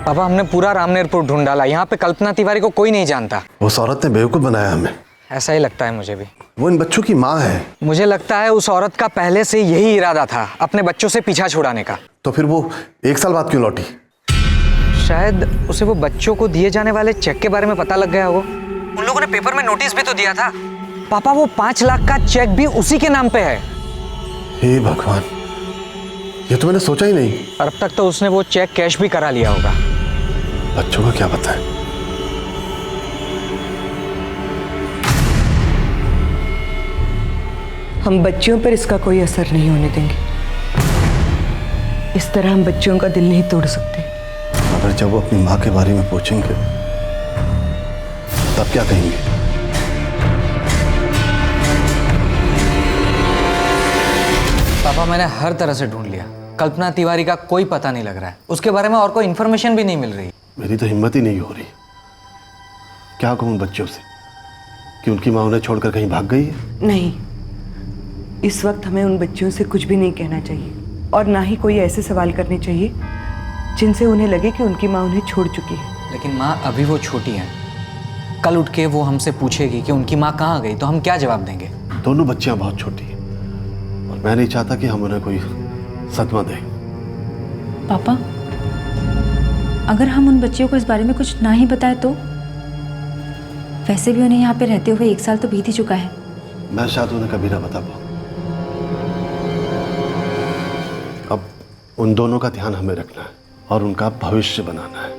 पापा, हमने पूरा रामनेरपुर ढूंढ डाला, यहाँ पे कल्पना तिवारी को कोई नहीं जानता। उस औरत ने बेवकूफ़ बनाया हमें। ऐसा ही लगता है मुझे भी। वो इन बच्चों की माँ है। मुझे लगता है उस औरत का पहले से यही इरादा था, अपने बच्चों से पीछा छुड़ाने का। तो फिर वो 1 साल बाद क्यों लौटी? शायद उसे वो बच्चों को दिए जाने वाले चेक के बारे में पता लग गया होगा। उन लोगों ने पेपर में नोटिस भी तो दिया था। पापा, वो 5 लाख का चेक भी उसी के नाम पे है। हे भगवान, ये तो मैंने सोचा ही नहीं। और अब तक तो उसने वो चेक कैश भी करा लिया होगा। बच्चों का क्या पता है? हम बच्चियों पर इसका कोई असर नहीं होने देंगे। इस तरह हम बच्चियों का दिल नहीं तोड़ सकते। अगर जब वो अपनी माँ के बारे में पूछेंगे क्या कहेंगे? पापा मैंने हर तरह से ढूंढ लिया, कल्पना तिवारी का कोई पता नहीं लग रहा है, उसके बारे में और कोई इन्फॉर्मेशन भी नहीं मिल रही। मेरी तो हिम्मत ही नहीं हो रही। क्या कहूँ बच्चों से कि उनकी माँ उन्हें छोड़कर कहीं भाग गई है? नहीं, इस वक्त हमें उन बच्चियों से कुछ भी नहीं कहना चाहिए और ना ही कोई ऐसे सवाल करने चाहिए जिनसे उन्हें लगे कि उनकी माँ उन्हें छोड़ चुकी है। लेकिन माँ अभी वो छोटी हैं, कल उठ के वो हमसे पूछेगी कि उनकी माँ कहाँ गई, तो हम क्या जवाब देंगे? दोनों बच्चियां बहुत छोटी हैं और मैं नहीं चाहता कि हम उन्हें कोई सदमा दें। पापा, अगर हम उन बच्चियों को इस बारे में कुछ ना ही बताए तो? वैसे भी उन्हें यहाँ पे रहते हुए 1 साल तो बीत ही चुका है। मैं शायद उन्हें कभी ना बता पाऊँ। अब उन दोनों का ध्यान हमें रखना है और उनका भविष्य बनाना है।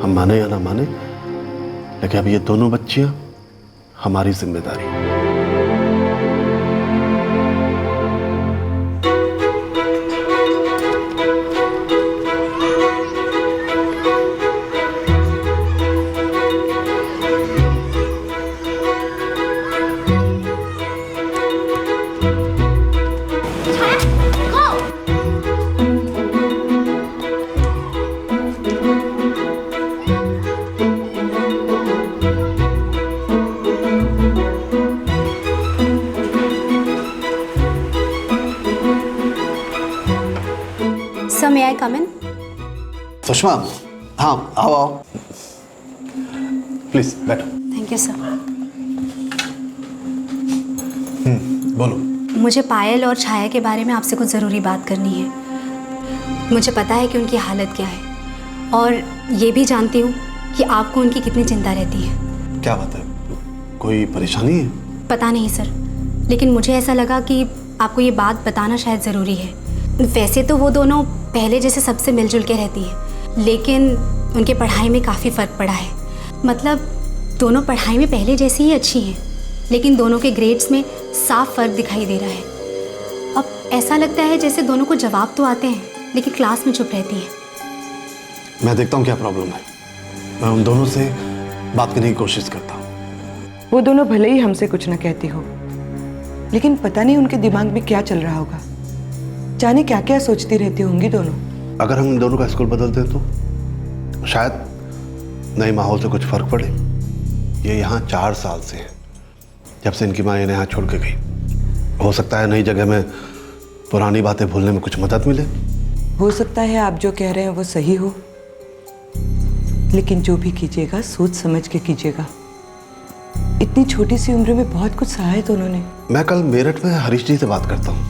हम माने या ना माने, लेकिन अब ये दोनों बच्चियां हमारी जिम्मेदारी है। Sir, may I come in? Sushma, हाँ आओ आओ, प्लीज बैठो। Thank you sir. बोलो। मुझे पायल और छाया के बारे में आपसे कुछ ज़रूरी बात करनी है। मुझे पता है कि उनकी हालत क्या है और ये भी जानती हूँ कि आपको उनकी कितनी चिंता रहती है। क्या बात है, कोई परेशानी है? पता नहीं सर, लेकिन मुझे ऐसा लगा कि आपको ये बात बताना शायद ज़रूरी है। वैसे तो वो दोनों पहले जैसे सबसे मिलजुल के रहती है, लेकिन उनके पढ़ाई में काफ़ी फ़र्क पड़ा है। मतलब दोनों पढ़ाई में पहले जैसी ही अच्छी हैं, लेकिन दोनों के ग्रेड्स में साफ फ़र्क दिखाई दे रहा है। अब ऐसा लगता है जैसे दोनों को जवाब तो आते हैं, लेकिन क्लास में चुप रहती हैं। मैं देखता हूँ क्या प्रॉब्लम है, मैं उन दोनों से बात करने की कोशिश करता हूँ। वो दोनों भले ही हमसे कुछ न कहती हो, लेकिन पता नहीं उनके दिमाग में क्या चल रहा होगा। जाने क्या क्या सोचती रहती होंगी दोनों। अगर हम इन दोनों का स्कूल बदल दें तो शायद नए माहौल से कुछ फर्क पड़े। ये यहाँ 4 साल से हैं, जब से इनकी माँ इन्हें यहाँ छोड़ के गई। हो सकता है नई जगह में पुरानी बातें भूलने में कुछ मदद मिले। हो सकता है आप जो कह रहे हैं वो सही हो, लेकिन जो भी कीजिएगा सोच समझ के कीजिएगा। इतनी छोटी सी उम्र में बहुत कुछ सहा है दोनों ने। मैं कल मेरठ में हरीश जी से बात करता हूँ।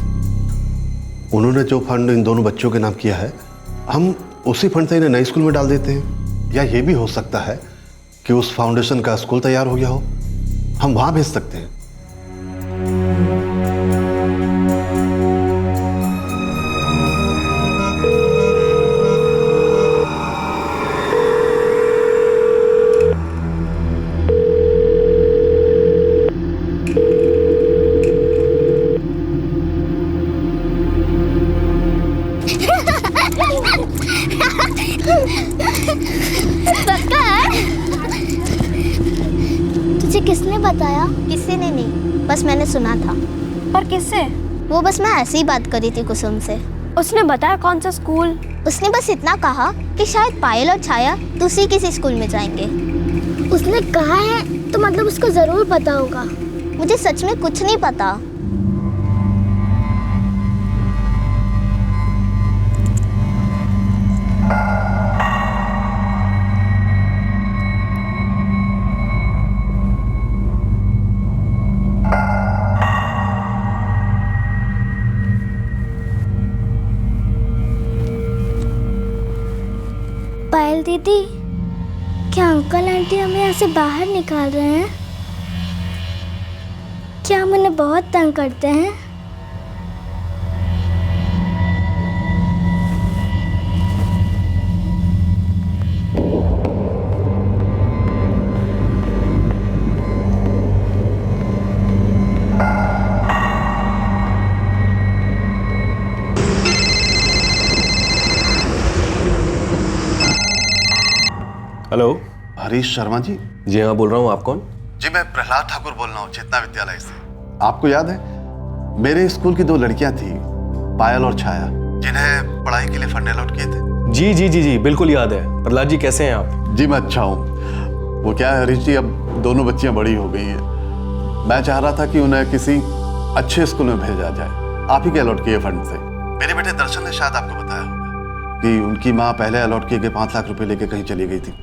उन्होंने जो फंड इन दोनों बच्चों के नाम किया है, हम उसी फंड से इन्हें नए स्कूल में डाल देते हैं। या ये भी हो सकता है कि उस फाउंडेशन का स्कूल तैयार हो गया हो, हम वहाँ भेज सकते हैं। तुझे किसने बताया? किसी ने नहीं, बस मैंने सुना था। और किससे? वो बस मैं ऐसे ही बात करी थी कुसुम से। उसने बताया कौन सा स्कूल? उसने बस इतना कहा कि शायद पायल और छाया दूसरी किसी स्कूल में जाएंगे। उसने कहा है तो मतलब उसको जरूर पता होगा। मुझे सच में कुछ नहीं पता। पायल दीदी, क्या अंकल आंटी हमें यहाँ से बाहर निकाल रहे हैं? क्या हम उन्हें बहुत तंग करते हैं? हेलो। हरीश शर्मा जी? जी हाँ, बोल रहा हूँ। आप कौन? जी मैं प्रहलाद ठाकुर बोल रहा हूँ, चेतना विद्यालय से। आपको याद है मेरे स्कूल की 2 लड़कियां थी, पायल और छाया, जिन्हें पढ़ाई के लिए फंड अलॉट किए थे? जी जी जी जी, बिल्कुल याद है। प्रहलाद जी कैसे हैं आप? जी मैं अच्छा हूँ। वो क्या है हरीश जी, अब दोनों बच्चियां बड़ी हो गई हैं। मैं चाह रहा था कि उन्हें किसी अच्छे स्कूल में भेजा जाए, आप ही के अलॉट किए फंड से। मेरे बेटे दर्शन ने शायद आपको बताया होगा कि उनकी माँ पहले अलॉट किए गए 5 लाख रुपए लेके कहीं चली गई थी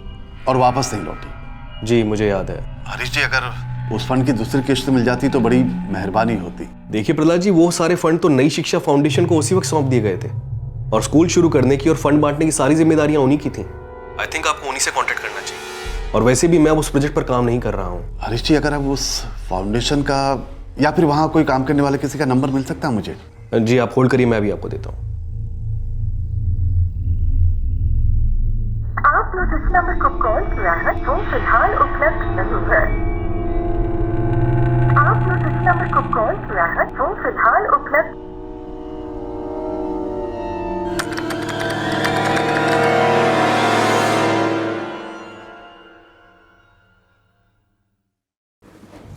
और वापस नहीं लौटी। जी मुझे याद है। हरीश जी अगर उस फंड की दूसरी किश्त मिल जाती तो बड़ी मेहरबानी होती। देखिए प्रहलाद जी, वो सारे फंड तो नई शिक्षा फाउंडेशन को उसी वक्त सौंप दिए गए थे और स्कूल शुरू करने की और फंड बांटने की सारी जिम्मेदारियां उन्हीं की थी। आई थिंक आपको उन्हीं से कांटेक्ट करना चाहिए। और वैसे भी मैं उस प्रोजेक्ट पर काम नहीं कर रहा हूँ। हरीश जी अगर आप उस फाउंडेशन का या फिर वहाँ कोई काम करने वाले किसी का नंबर मिल सकता है मुझे? जी आप होल्ड करिए, मैं भी आपको देता हूँ। आपने जिस नंबर को कॉल किया है वो फिलहाल उपलब्ध नहीं है। आपने जिस नंबर को कॉल किया है वो फिलहाल उपलब्ध।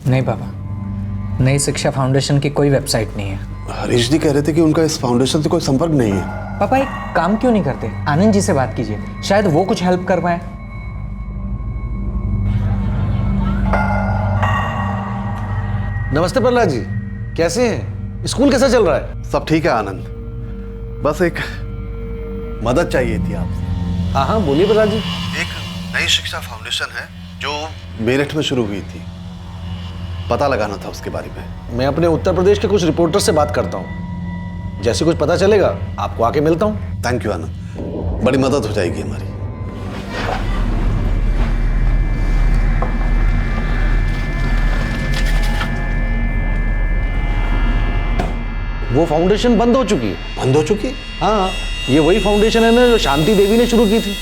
नहीं पापा, नई शिक्षा फाउंडेशन की कोई वेबसाइट नहीं है। हरीश जी कह रहे थे कि उनका इस फाउंडेशन से कोई संपर्क नहीं है। पापा एक काम क्यों नहीं करते, आनंद जी से बात कीजिए, शायद वो कुछ हेल्प कर पाए। नमस्ते प्रहलाद जी, कैसे हैं? स्कूल कैसा चल रहा है? सब ठीक है आनंद, बस एक मदद चाहिए थी आपसे। हाँ हाँ बोलिए प्रहलाद जी। एक नई शिक्षा फाउंडेशन है जो मेरठ में शुरू हुई थी, पता लगाना था उसके बारे में। मैं अपने उत्तर प्रदेश के कुछ रिपोर्टर से बात करता हूँ, जैसे कुछ पता चलेगा आपको आके मिलता हूँ। थैंक यू आनंद, बड़ी मदद हो जाएगी हमारी। वो फाउंडेशन बंद हो चुकी है। बंद हो चुकी है? हाँ, ये वही फाउंडेशन है ना जो शांति देवी ने शुरू की थी।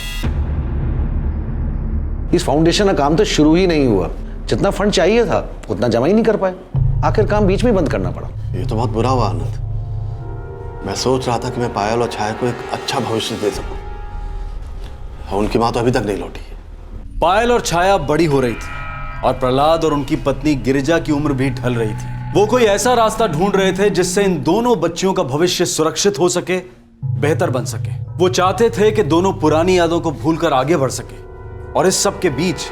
इस फाउंडेशन का काम तो शुरू ही नहीं हुआ, जितना फंड चाहिए था उतना जमा ही नहीं कर पाए, आखिर काम बीच में बंद करना पड़ा। ये तो बहुत बुरा हुआ आनंद। मैं सोच रहा था कि मैं पायल और छाया को एक अच्छा भविष्य दे सकूं, और उनकी मां तो अभी तक नहीं लौटी है। पायल और छाया बड़ी हो रही थी और प्रहलाद और उनकी पत्नी गिरिजा की उम्र भी ढल रही थी। वो कोई ऐसा रास्ता ढूंढ रहे थे जिससे इन दोनों बच्चियों का भविष्य सुरक्षित हो सके, बेहतर बन सके। वो चाहते थे कि दोनों पुरानी यादों को भूलकर आगे बढ़ सके, और इस सब के बीच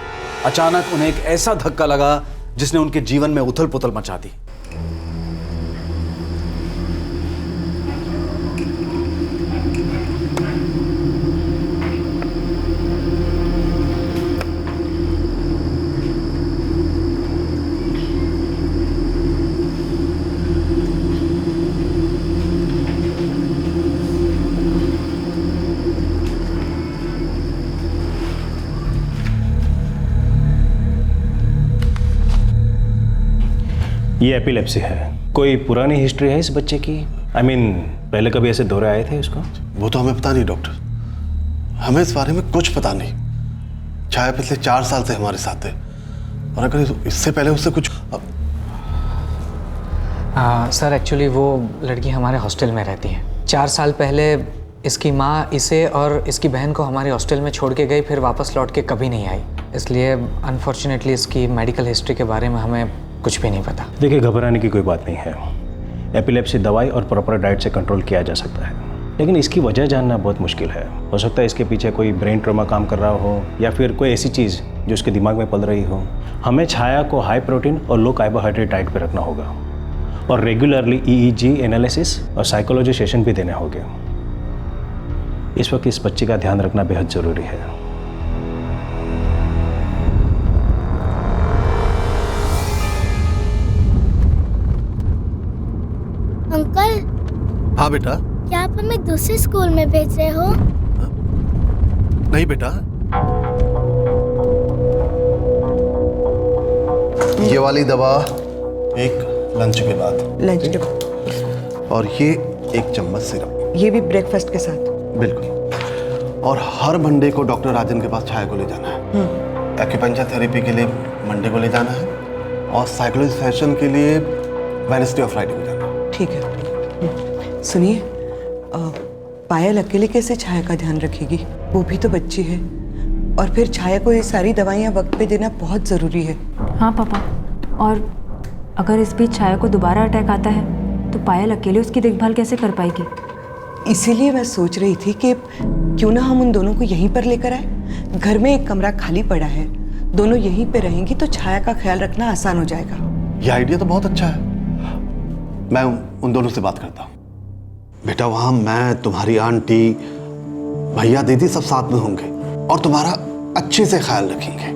अचानक उन्हें एक ऐसा धक्का लगा जिसने उनके जीवन में उथल पुथल मचा दी। ये एपिलेप्सी है। कोई पुरानी हिस्ट्री है इस बच्चे की? I mean, पहले कभी ऐसे दौरे आए थे इसको? वो तो हमें पता नहीं डॉक्टर, हमें इस बारे में कुछ पता नहीं। छाया पिछले 4 साल से हमारे साथ है, और अगर इससे पहले उससे कुछ सर एक्चुअली वो लड़की हमारे हॉस्टल में रहती है। 4 साल पहले इसकी माँ इसे और इसकी बहन को हमारे हॉस्टल में छोड़ के गई, फिर वापस लौट के कभी नहीं आई। इसलिए अनफॉर्चुनेटली इसकी मेडिकल हिस्ट्री के बारे में हमें कुछ भी नहीं पता। देखिए, घबराने की कोई बात नहीं है। एपिलेप्सी दवाई और प्रॉपर डाइट से कंट्रोल किया जा सकता है, लेकिन इसकी वजह जानना बहुत मुश्किल है। हो सकता है इसके पीछे कोई ब्रेन ट्रॉमा काम कर रहा हो, या फिर कोई ऐसी चीज़ जो उसके दिमाग में पल रही हो। हमें छाया को हाई प्रोटीन और लो कार्बोहाइड्रेट डाइट पर रखना होगा, और रेगुलरली EEG एनालिसिस और साइकोलॉजी सेशन भी देने होंगे। इस वक्त इस बच्ची का ध्यान रखना बेहद ज़रूरी है। अंकल। हाँ बेटा। क्या आप हमें दूसरे स्कूल में भेज रहे हो? नहीं बेटा, ये वाली दवा एक लंच के बाद, लंच के बाद, और ये 1 चम्मच सिरप, ये भी ब्रेकफास्ट के साथ। बिल्कुल। और हर मंडे को डॉक्टर राजन के पास छाया को ले जाना है। एक्यूपंक्चर थेरेपी के लिए मंडे को ले जाना है, और साइकोलॉजी सेशन के लिए वेडनेसडे और फ्राइडे को जाना है। ठीक है। सुनिए, पायल अकेले कैसे छाया का ध्यान रखेगी? वो भी तो बच्ची है। और फिर छाया को ये सारी दवाइयाँ वक्त पे देना बहुत ज़रूरी है। हाँ पापा, और अगर इस बीच छाया को दोबारा अटैक आता है तो पायल अकेले उसकी देखभाल कैसे कर पाएगी? इसीलिए मैं सोच रही थी कि क्यों ना हम उन दोनों को यहीं पर लेकर आए। घर में एक कमरा खाली पड़ा है, दोनों यहीं पे रहेंगी तो छाया का ख्याल रखना आसान हो जाएगा। यह आइडिया तो बहुत अच्छा है। मैं उन दोनों से बात करता हूँ। बेटा, वहाँ मैं, तुम्हारी आंटी, भैया, दीदी सब साथ में होंगे और तुम्हारा अच्छे से ख्याल रखेंगे।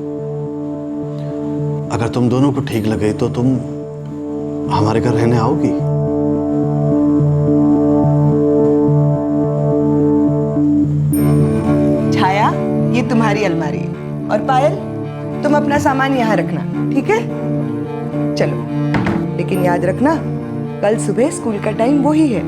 अगर तुम दोनों को ठीक लगे तो तुम हमारे घर रहने आओगी? छाया, ये तुम्हारी अलमारी है और पायल, तुम अपना सामान यहाँ रखना, ठीक है? चलो, लेकिन याद रखना कल सुबह स्कूल का टाइम वही है।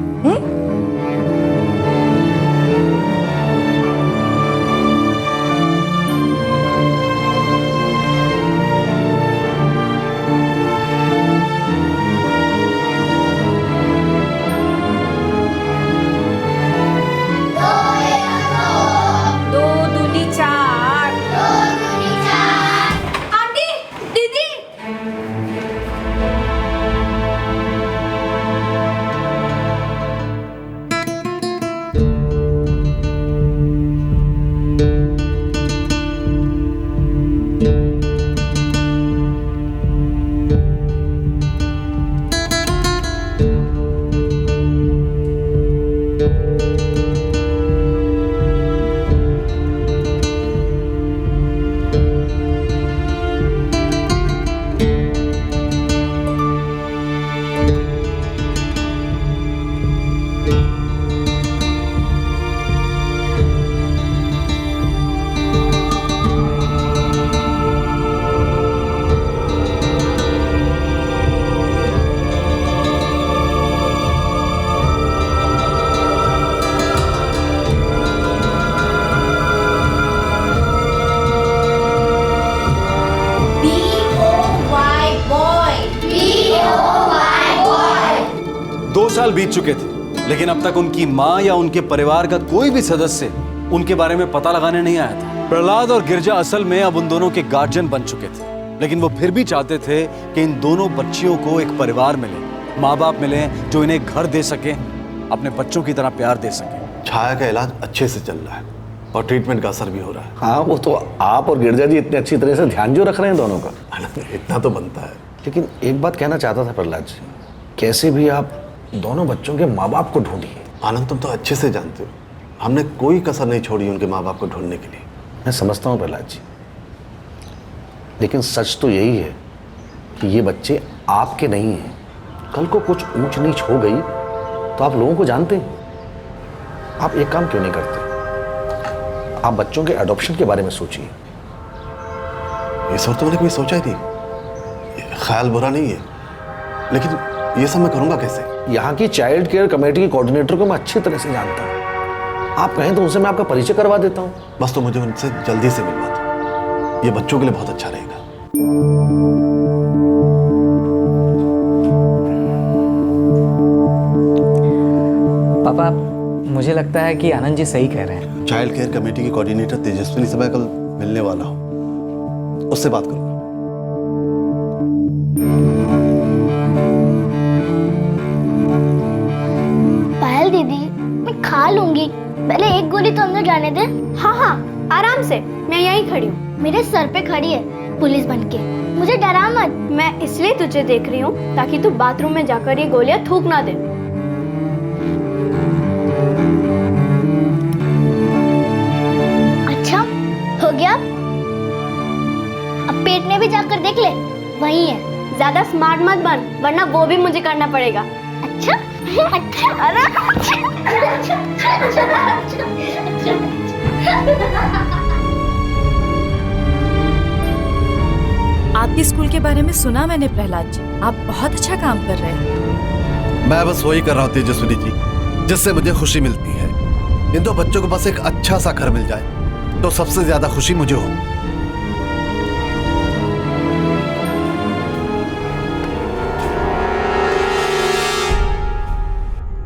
साल बीत चुके थे, लेकिन अब तक उनकी माँ या उनके परिवार का कोई भी सदस्य उनके बारे में पता लगाने नहीं आया था। प्रहलाद और गिरजा असल में अब उन दोनों के गार्जियन बन चुके थे, लेकिन वो फिर भी चाहते थे कि इन दोनों बच्चियों को एक परिवार मिले, माँ बाप मिले जो इन्हें घर दे सके, अपने बच्चों की तरह प्यार दे सके। छाया का इलाज अच्छे से चल रहा है और ट्रीटमेंट का असर भी हो रहा है। हाँ, वो तो आप और गिरजा जी इतने अच्छी तरह से ध्यान जो रख रहे हैं दोनों का, इतना तो बनता है। लेकिन एक बात कहना चाहता था प्रहलाद जी, कैसे भी आप दोनों बच्चों के माँ बाप को ढूंढिए। आनंद, तुम तो अच्छे से जानते हो, हमने कोई कसर नहीं छोड़ी उनके माँ बाप को ढूंढने के लिए। मैं समझता हूँ प्रहलाद जी, लेकिन सच तो यही है कि ये बच्चे आपके नहीं हैं। कल को कुछ ऊंच नीच हो गई तो आप लोगों को जानते हैं। आप एक काम क्यों नहीं करते, आप बच्चों के एडॉप्शन के बारे में सोचिए। इस वक्त तो मैंने कभी सोचा ही नहीं, ख्याल बुरा नहीं है, लेकिन ये सब मैं करूंगा कैसे? यहाँ की चाइल्ड केयर कमेटी की कोऑर्डिनेटर को मैं अच्छी तरह से जानता हूँ। आप कहें तो उनसे मैं आपका परिचय करवा देता हूँ। बस तो मुझे उनसे जल्दी से मिलवा दो, ये बच्चों के लिए बहुत अच्छा रहेगा। पापा, मुझे लगता है कि आनंद जी सही कह रहे हैं। चाइल्ड केयर कमेटी की कोऑर्डिनेटर तेजस्विनी से मैं कल मिलने वाला हूँ, उससे बात करूँगा। पायल दीदी, मैं खा लूंगी, पहले एक गोली तो अंदर जाने दे। हाँ हाँ, आराम से, मैं यहीं खड़ी हूँ। मेरे सर पे खड़ी है पुलिस बनके, मुझे डरा मत। मैं इसलिए तुझे देख रही हूँ ताकि तू बाथरूम में जाकर ये गोलियां थूक ना दे। अच्छा, हो गया? अब पेट में भी जाकर देख ले, वही है। ज्यादा स्मार्ट मत बन, वरना वो भी मुझे करना पड़ेगा। अच्छा? अरे आपके स्कूल के बारे में सुना मैंने प्रहलाद जी, आप बहुत अच्छा काम कर रहे हैं। मैं बस वही कर रहा हूँ तेजस्विनी जी, जिससे मुझे खुशी मिलती है। इन दो बच्चों को बस एक अच्छा सा घर मिल जाए तो सबसे ज्यादा खुशी मुझे हो।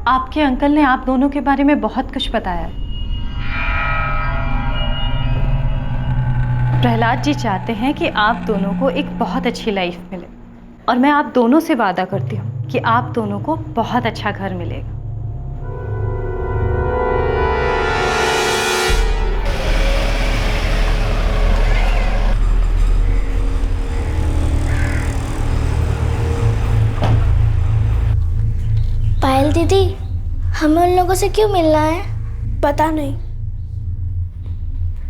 आपके अंकल ने आप दोनों के बारे में बहुत कुछ बताया है। प्रहलाद जी चाहते हैं कि आप दोनों को एक बहुत अच्छी लाइफ मिले, और मैं आप दोनों से वादा करती हूँ कि आप दोनों को बहुत अच्छा घर मिलेगा। पायल दीदी, हमें उन लोगों से क्यों मिलना है? पता नहीं,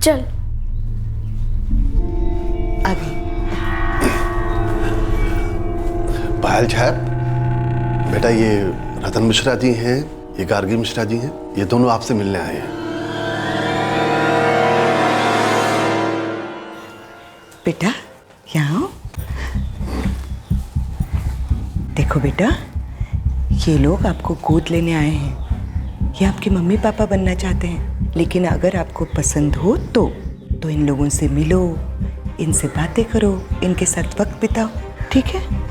चल। पायल छाया, बेटा ये रतन मिश्रा जी हैं, ये गार्गी मिश्रा जी हैं, ये दोनों आपसे मिलने आए हैं। बेटा यहाँ आओ। देखो बेटा, ये लोग आपको गोद लेने आए हैं। ये आपके मम्मी पापा बनना चाहते हैं, लेकिन अगर आपको पसंद हो तो इन लोगों से मिलो, इनसे बातें करो, इनके साथ वक्त बिताओ, ठीक है?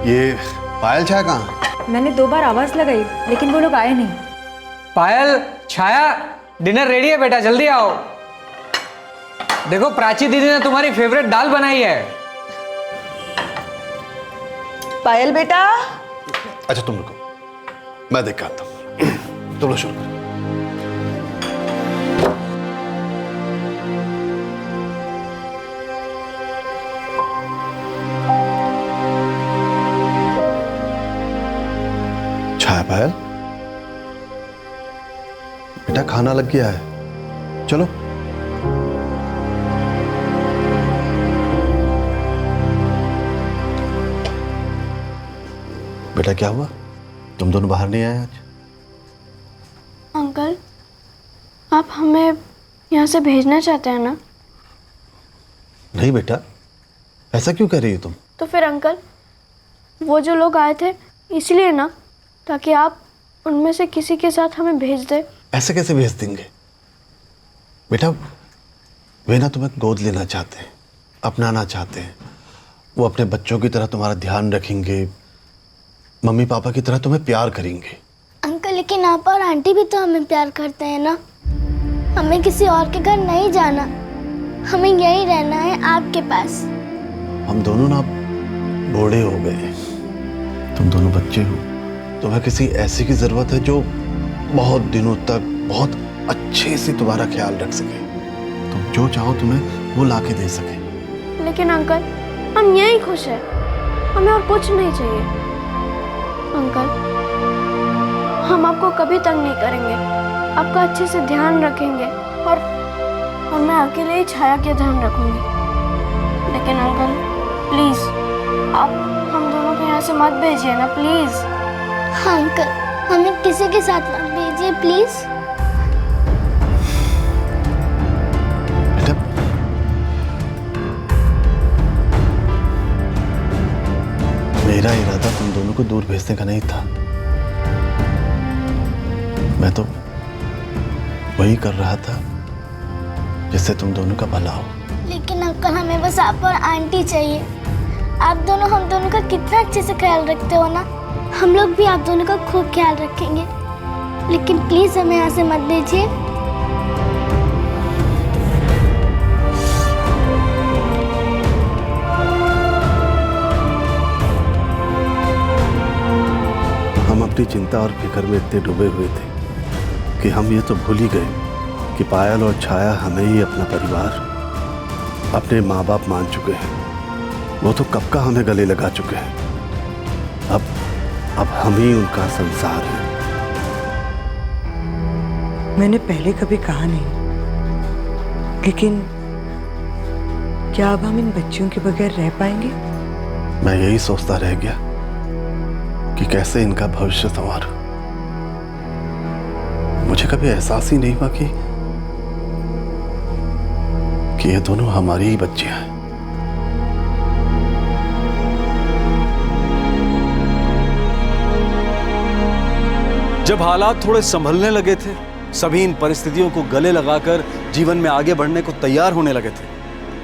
ये पायल छाया कहाँ? मैंने 2 बार आवाज लगाई, लेकिन वो लोग आए नहीं। पायल, छाया, डिनर रेडी है बेटा, जल्दी आओ। देखो प्राची दीदी ने तुम्हारी फेवरेट दाल बनाई है। पायल बेटा। अच्छा तुम रुको, मैं देख के आता हूँ। तुम लोग शुरू करो। छाया पायल, बेटा खाना लग गया है, चलो। बेटा क्या हुआ, तुम दोनों बाहर नहीं आए आज? अंकल, आप हमें यहाँ से भेजना चाहते हैं ना? नहीं बेटा, ऐसा क्यों कर रही हो तुम? तो फिर अंकल, वो जो लोग आए थे इसलिए ना, ताकि आप उनमें से किसी के साथ हमें भेज दे। ऐसे कैसे भेज देंगे बेटा? वे ना तुम्हें गोद लेना चाहते हैं, अपनाना चाहते हैं। वो अपने बच्चों की तरह तुम्हारा ध्यान रखेंगे, मम्मी पापा की तरह तुम्हें प्यार करेंगे। अंकल, लेकिन आप और आंटी भी तो हमें प्यार करते हैं ना। हमें किसी और के घर नहीं जाना, हमें यहीं रहना है आपके पास। हम दोनों ना बूढ़े हो गए, तुम दोनों बच्चे हो। तुम्हें किसी ऐसी की जरूरत है जो बहुत दिनों तक बहुत अच्छे से तुम्हारा ख्याल रख सके। तुम जो चाहो तुम्हें वो ला के दे सके। लेकिन अंकल, हम यहीं खुश हैं, हमें और कुछ नहीं चाहिए। अंकल, हम आपको कभी तंग नहीं करेंगे, आपका अच्छे से ध्यान रखेंगे, और मैं अकेले ही छाया के ध्यान रखूंगी। लेकिन अंकल प्लीज, आप हम दोनों को यहाँ से मत भेजिए ना, प्लीज। हाँ अंकल, हमें किसी के साथ मत भेजिए प्लीज। मेरा इरादा तुम दोनों को दूर भेजने का नहीं था। मैं तो वही कर रहा था जिससे तुम दोनों का भला हो। लेकिन अंकल, हमें बस आप और आंटी चाहिए। आप दोनों हम दोनों का कितना अच्छे से ख्याल रखते हो ना, हम लोग भी आप दोनों का खूब ख्याल रखेंगे। लेकिन प्लीज हमें यहाँ से मत भेजिए। हम अपनी चिंता और फिक्र में इतने डूबे हुए थे कि हम ये तो भूल ही गए कि पायल और छाया हमें ही अपना परिवार, अपने माँ बाप मान चुके हैं। वो तो कब का हमें गले लगा चुके हैं। अब हम ही उनका संसार है। मैंने पहले कभी कहा नहीं, लेकिन क्या अब हम इन बच्चियों के बगैर रह पाएंगे? मैं यही सोचता रह गया कि कैसे इनका भविष्य संवारूं। मुझे कभी एहसास ही नहीं हुआ कि ये दोनों हमारी ही बच्चियां हैं। जब हालात थोड़े संभलने लगे थे, सभी इन परिस्थितियों को गले लगाकर जीवन में आगे बढ़ने को तैयार होने लगे थे,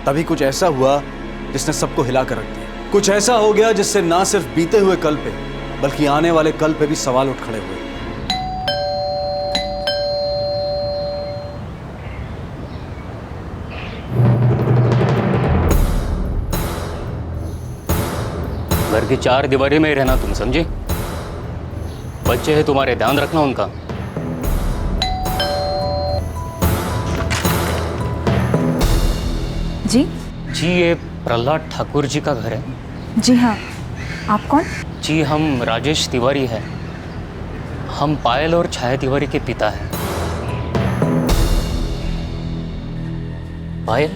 तभी कुछ ऐसा हुआ जिसने सबको हिला कर रख दिया। कुछ ऐसा हो गया जिससे ना सिर्फ बीते हुए कल पे बल्कि आने वाले कल पे भी सवाल उठ खड़े हुए। घर की चार दीवारी में ही रहना, तुम समझे? बच्चे हैं तुम्हारे, ध्यान रखना उनका। जी जी, ये प्रहलाद ठाकुर जी का घर है। जी हाँ, आप कौन? जी, हम राजेश तिवारी हैं। हम पायल और छाया तिवारी के पिता हैं। पायल,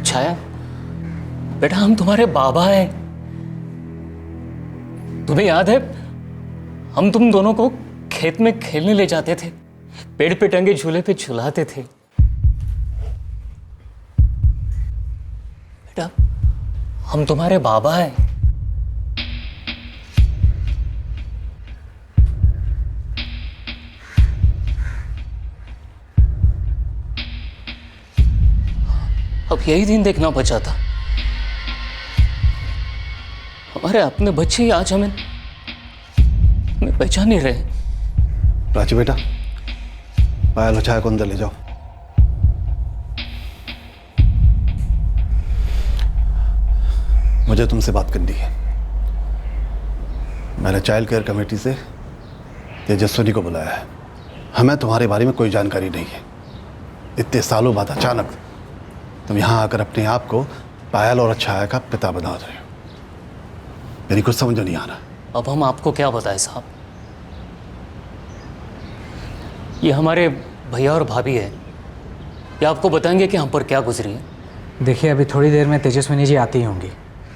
छाया, बेटा हम तुम्हारे बाबा हैं। तुम्हें याद है हम तुम दोनों को खेत में खेलने ले जाते थे, पेड़ पे टंगे झूले पे झुलाते थे। बेटा हम तुम्हारे बाबा हैं। अब यही दिन देखना बचा था। हमारे अपने बच्चे ही आज हमें पहचान नहीं रहे। राजू बेटा, पायल और छाया को अंदर ले जाओ। मुझे तुमसे बात करनी है। मैंने चाइल्ड केयर कमेटी से तेजस्विनी को बुलाया है। हमें तुम्हारे बारे में कोई जानकारी नहीं है। इतने सालों बाद अचानक तुम यहाँ आकर अपने आप को पायल और छाया का पिता बना रहे हो। मेरी कुछ समझ नहीं आ रहा। अब हम आपको क्या बताएं साहब? ये हमारे भैया और भाभी है। ये आपको बताएंगे कि हम पर क्या गुजरी है। देखिए, अभी थोड़ी देर में तेजस्विनी जी आती होंगी।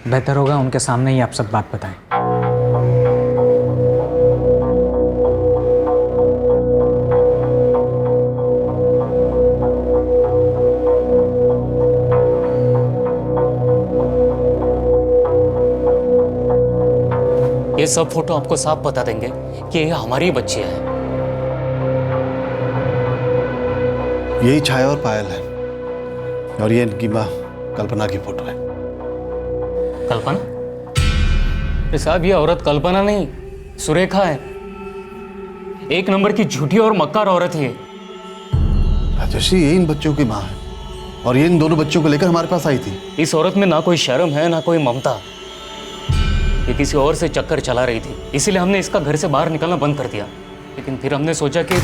बेहतर होगा उनके सामने ही आप सब बात बताएं। ये सब फोटो आपको साफ बता देंगे कि ये हमारी बच्चियां हैं। यही छाया और पायल है, और ये इनकी माँ कल्पना की फोटो है। कल्पना? अरे साहब, ये औरत कल्पना नहीं, सुरेखा है। एक नंबर की झूठी और मक्कार औरत है। राजेश, ये इन बच्चों की माँ है, और ये इन दोनों बच्चों को लेकर हमारे पास आई थी। इस औरत में ना कोई शर्म है ना कोई ममता। ये किसी और से चक्कर चला रही थी, इसीलिए हमने इसका घर से बाहर निकलना बंद कर दिया। लेकिन फिर हमने सोचा कि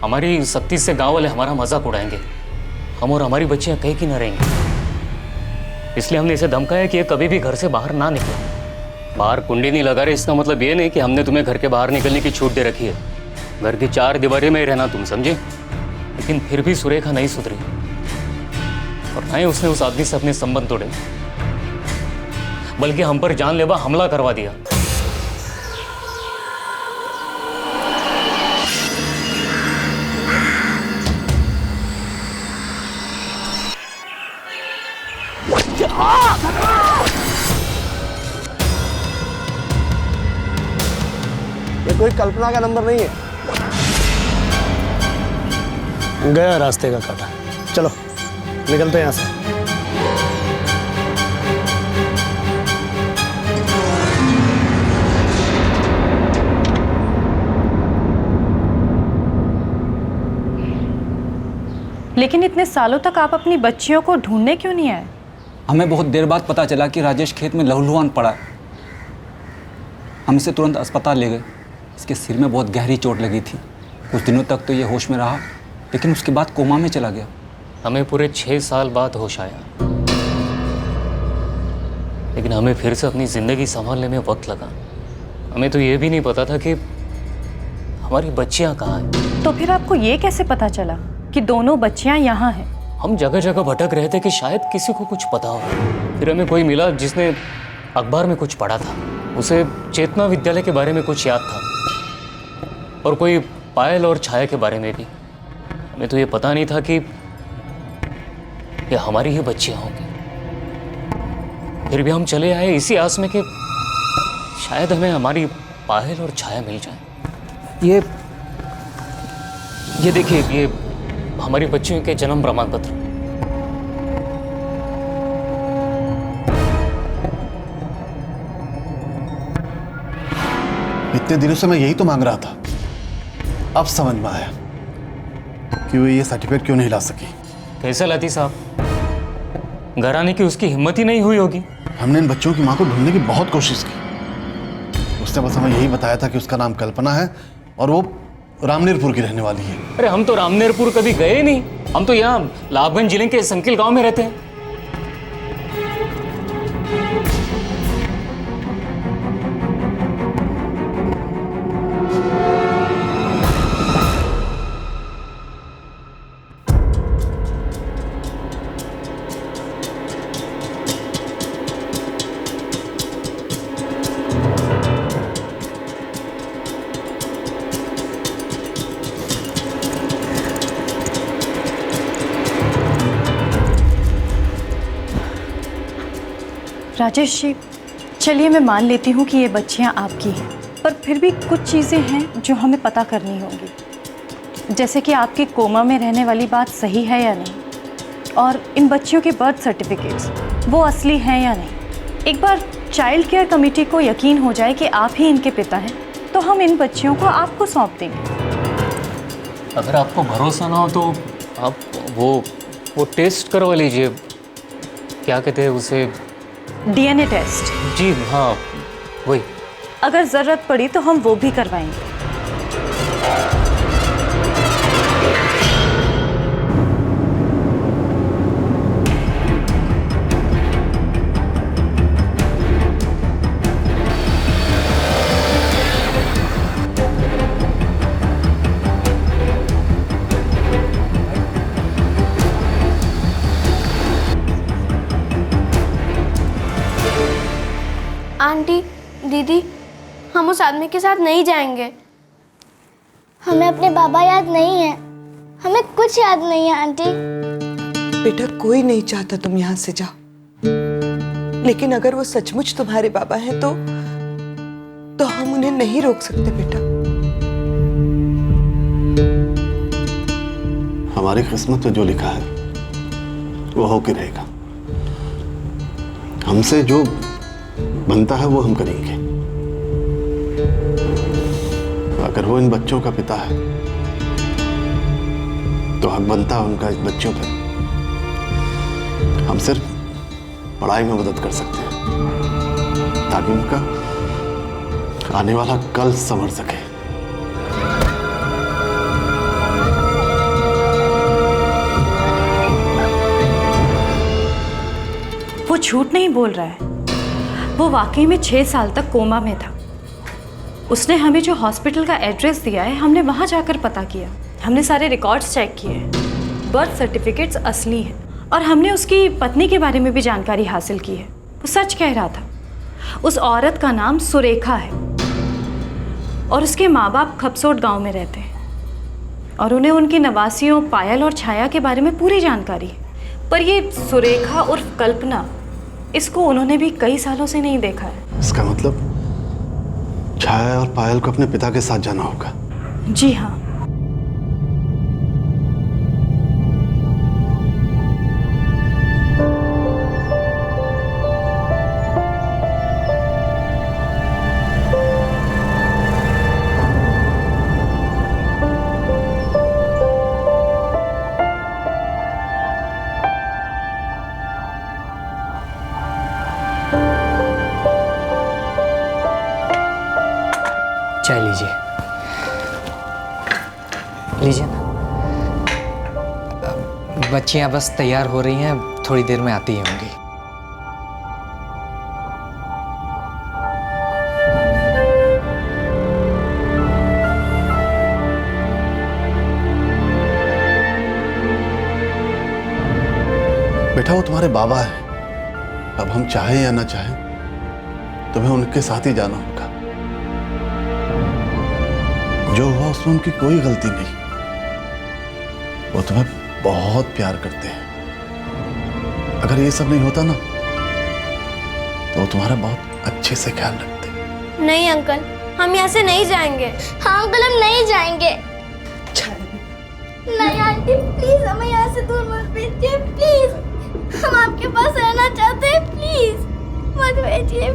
हमारी सख्ती से गांव वाले हमारा मजाक उड़ाएंगे, हम और हमारी बच्चियां कहीं की न रहेंगी। इसलिए हमने इसे धमकाया कि ये कभी भी घर से बाहर ना निकले। बाहर कुंडी नहीं लगा रहे, इसका मतलब ये नहीं कि हमने तुम्हें घर के बाहर निकलने की छूट दे रखी है। घर की चार दीवारी में ही रहना, तुम समझे? लेकिन फिर भी सुरेखा नहीं सुधरी, और ना ही उसने उस आदमी से अपने संबंध तोड़े, बल्कि हम पर जानलेवा हमला करवा दिया। ये कोई कल्पना का नंबर नहीं है। गया रास्ते का काटा। चलो निकलते हैं यहाँ से। लेकिन इतने सालों तक आप अपनी बच्चियों को ढूंढने क्यों नहीं आए? हमें बहुत देर बाद पता चला कि राजेश खेत में लहूलुहान पड़ा है। हम इसे तुरंत अस्पताल ले गए। इसके सिर में बहुत गहरी चोट लगी थी। कुछ दिनों तक तो ये होश में रहा, लेकिन उसके बाद कोमा में चला गया। हमें पूरे 6 साल बाद होश आया, लेकिन हमें फिर से अपनी ज़िंदगी संभालने में वक्त लगा। हमें तो ये भी नहीं पता था कि हमारी बच्चियाँ कहाँ हैं। तो फिर आपको ये कैसे पता चला कि दोनों बच्चियाँ यहाँ हैं? हम जगह जगह भटक रहे थे कि शायद किसी को कुछ पता हो। फिर हमें कोई मिला जिसने अखबार में कुछ पढ़ा था। उसे चेतना विद्यालय के बारे में कुछ याद था, और कोई पायल और छाया के बारे में भी। हमें तो ये पता नहीं था कि ये हमारी ही बच्चियां होंगी। फिर भी हम चले आए इसी आस में कि शायद हमें हमारी पायल और छाया मिल जाए। ये देखिए, ये हमारी बच्चियों के जन्म प्रमाण पत्र। इतने दिनों से मैं यही तो मांग रहा था। अब समझ में आया कि वो ये सर्टिफिकेट क्यों नहीं ला सकी। कैसे लाती साहब? घर आने की उसकी हिम्मत ही नहीं हुई होगी। हमने इन बच्चों की मां को ढूंढने की बहुत कोशिश की। उसने बस हमें यही बताया था कि उसका नाम कल्पना है और वो रामनेरपुर की रहने वाली है। अरे हम तो रामनेरपुर कभी गए नहीं। हम तो यहाँ लाभगंज जिले के संकिल गांव में रहते हैं। राजेश जी, चलिए मैं मान लेती हूँ कि ये बच्चियाँ आपकी हैं, पर फिर भी कुछ चीज़ें हैं जो हमें पता करनी होंगी। जैसे कि आपके कोमा में रहने वाली बात सही है या नहीं, और इन बच्चियों के बर्थ सर्टिफिकेट्स वो असली हैं या नहीं। एक बार चाइल्ड केयर कमेटी को यकीन हो जाए कि आप ही इनके पिता हैं, तो हम इन बच्चियों को आपको सौंप देंगे। अगर आपको भरोसा ना हो तो आप वो टेस्ट करवा लीजिए। क्या कहते हैं उसे? DNA test. जी हाँ, वही। अगर ज़रूरत पड़ी तो हम वो भी करवाएंगे। आंटी, दीदी, हम उस आदमी के साथ नहीं जाएंगे। हमें अपने बाबा याद नहीं है, हमें कुछ याद नहीं है आंटी। बेटा, कोई नहीं चाहता तुम यहाँ से जाओ, लेकिन अगर वो सचमुच तुम्हारे बाबा हैं तो हम उन्हें नहीं रोक सकते बेटा। हमारी किस्मत में जो लिखा है वो होके रहेगा। हमसे जो बनता है वो हम करेंगे। अगर वो इन बच्चों का पिता है तो हक बनता है उनका इस बच्चों पे। हम सिर्फ पढ़ाई में मदद कर सकते हैं ताकि उनका आने वाला कल संवर सके। वो झूठ नहीं बोल रहा है। वो वाकई में 6 साल तक कोमा में था। उसने हमें जो हॉस्पिटल का एड्रेस दिया है, हमने वहाँ जाकर पता किया। हमने सारे रिकॉर्ड्स चेक किए हैं। बर्थ सर्टिफिकेट्स असली हैं, और हमने उसकी पत्नी के बारे में भी जानकारी हासिल की है। वो सच कह रहा था। उस औरत का नाम सुरेखा है और उसके माँ बाप खपसोट गांव में रहते हैं, और उन्हें उनकी नवासियों पायल और छाया के बारे में पूरी जानकारी है। पर ये सुरेखा उर्फ कल्पना, इसको उन्होंने भी कई सालों से नहीं देखा है। इसका मतलब छाया और पायल को अपने पिता के साथ जाना होगा। जी हाँ। चाय लीजिए, लीजिए ना। बच्चियां बस तैयार हो रही हैं, थोड़ी देर में आती ही होंगी। बेटा, वो तुम्हारे बाबा है। अब हम चाहे या ना चाहे तुम्हें उनके साथ ही जाना होगा। जो हुआ उसमें उनकी कोई गलती नहीं। वो तुम्हें बहुत प्यार करते हैं। अगर ये सब नहीं होता ना तो वो तुम्हारा बहुत अच्छे से ख्याल रखते। नहीं अंकल, हम यहाँ से नहीं जाएंगे। हाँ अंकल, हम नहीं जाएंगे। नहीं आंटी, प्लीज हमें यहाँ से दूर मत भेजिए, प्लीज। हम आपके पास रहना चाहते हैं, प्लीज मत भेजिए।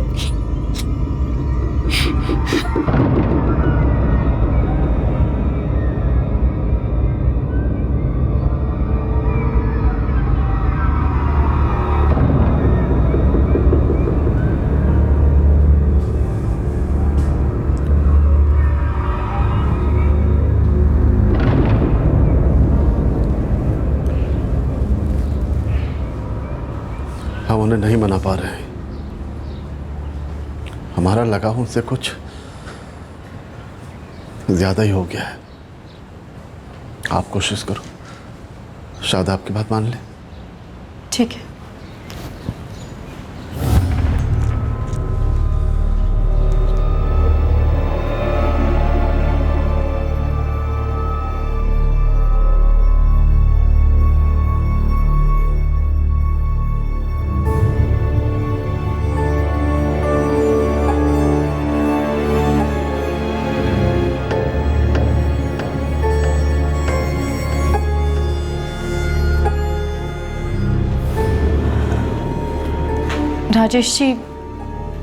हम उन्हें नहीं मना पा रहे हैं। हमारा लगाव उनसे कुछ ज्यादा ही हो गया है। आप कोशिश करो, शायद आपकी बात मान ले। ठीक है। राजेश जी,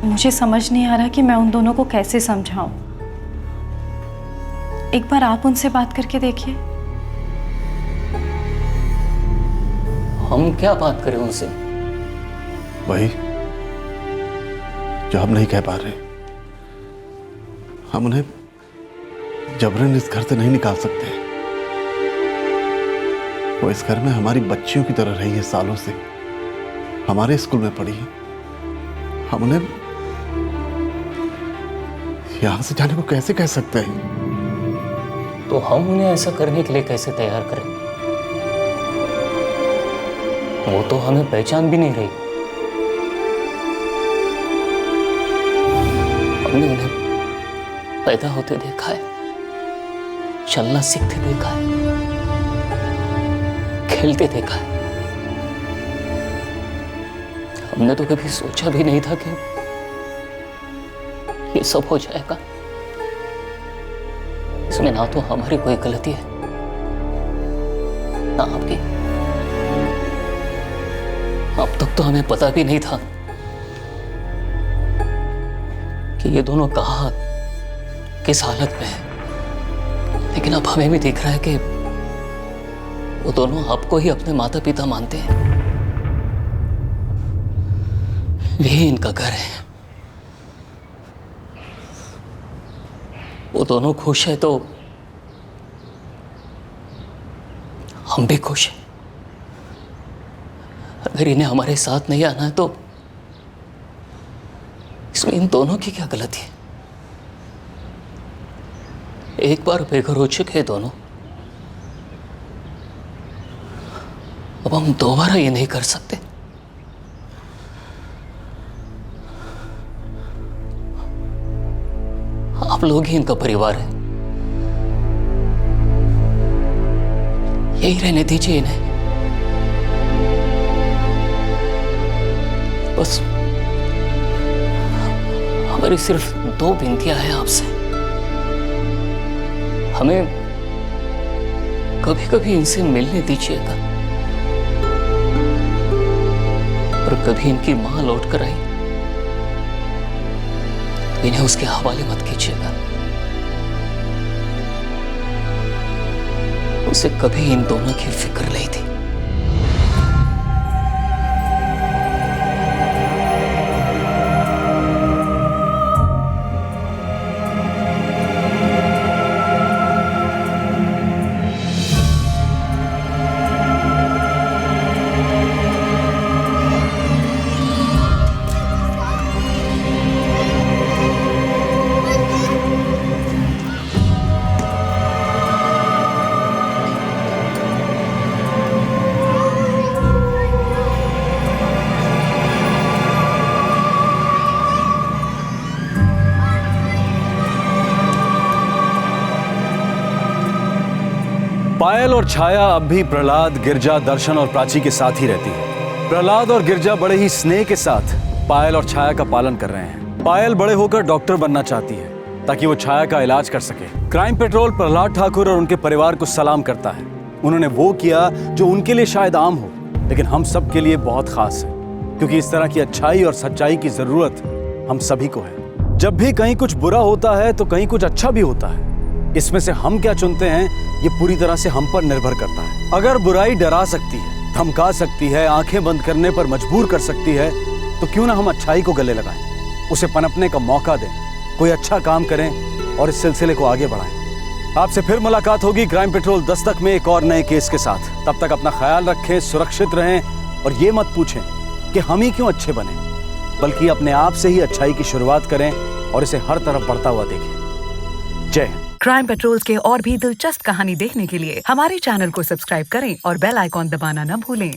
मुझे समझ नहीं आ रहा कि मैं उन दोनों को कैसे समझाऊं। एक बार आप उनसे बात करके देखिए। हम क्या बात करें उनसे? वही जो हम नहीं कह पा रहे। हम उन्हें जबरन इस घर से नहीं निकाल सकते। वो इस घर में हमारी बच्चियों की तरह रही है सालों से, हमारे स्कूल में पढ़ी है। हम उन्हें यहां से जाने को कैसे कह सकते हैं? तो हम उन्हें ऐसा करने के लिए कैसे तैयार करें? वो तो हमें पहचान भी नहीं रही। हमने उन्हें पैदा होते देखा है, चलना सीखते देखा है, खेलते देखा है। हमने तो कभी सोचा भी नहीं था कि ये सब हो जाएगा। इसमें ना तो हमारी कोई गलती है ना आपकी। अब तक तो हमें पता भी नहीं था कि ये दोनों कहाँ किस हालत में है। लेकिन अब हमें भी दिख रहा है कि वो दोनों आपको ही अपने माता पिता मानते हैं। यही इनका घर है। वो दोनों खुश है तो हम भी खुश हैं। अगर इन्हें हमारे साथ नहीं आना है तो इसमें इन दोनों की क्या गलती है? एक बार बेघर हो चुके हैं दोनों, अब हम दोबारा ये नहीं कर सकते। आप लोग ही इनका परिवार है, यही रहने दीजिए इन्हें। बस हमारी सिर्फ 2 विनतियां हैं आपसे। हमें कभी कभी इनसे मिलने दीजिएगा और कभी इनकी मां लौट कर आई, इन्हें उसके हवाले मत कीजिएगा। उसे कभी इन दोनों की फिक्र नहीं थी। पायल और छाया अब भी प्रहलाद, गिरजा, दर्शन और प्राची के साथ ही रहती है। प्रहलाद और गिरजा बड़े ही स्नेह के साथ पायल और छाया का पालन कर रहे हैं। पायल बड़े होकर डॉक्टर बनना चाहती है ताकि वो छाया का इलाज कर सके। क्राइम पेट्रोल प्रहलाद ठाकुर और उनके परिवार को सलाम करता है। उन्होंने वो किया जो उनके लिए शायद आम हो, लेकिन हम सब के लिए बहुत खास है, क्योंकि इस तरह की अच्छाई और सच्चाई की जरूरत हम सभी को है। जब भी कहीं कुछ बुरा होता है तो कहीं कुछ अच्छा भी होता है। इसमें से हम क्या चुनते हैं ये पूरी तरह से हम पर निर्भर करता है। अगर बुराई डरा सकती है, धमका सकती है, आंखें बंद करने पर मजबूर कर सकती है, तो क्यों ना हम अच्छाई को गले लगाएं, उसे पनपने का मौका दें, कोई अच्छा काम करें और इस सिलसिले को आगे बढ़ाएं। आपसे फिर मुलाकात होगी क्राइम पेट्रोल दस्तक में एक और नए केस के साथ। तब तक अपना ख्याल रखें, सुरक्षित रहें और ये मत पूछें कि हम ही क्यों अच्छे बने, बल्कि अपने आप से ही अच्छाई की शुरुआत करें और इसे हर तरफ बढ़ता हुआ देखें। जय हिंद। क्राइम पेट्रोल के और भी दिलचस्प कहानी देखने के लिए हमारे चैनल को सब्सक्राइब करें और बेल आइकॉन दबाना न भूलें।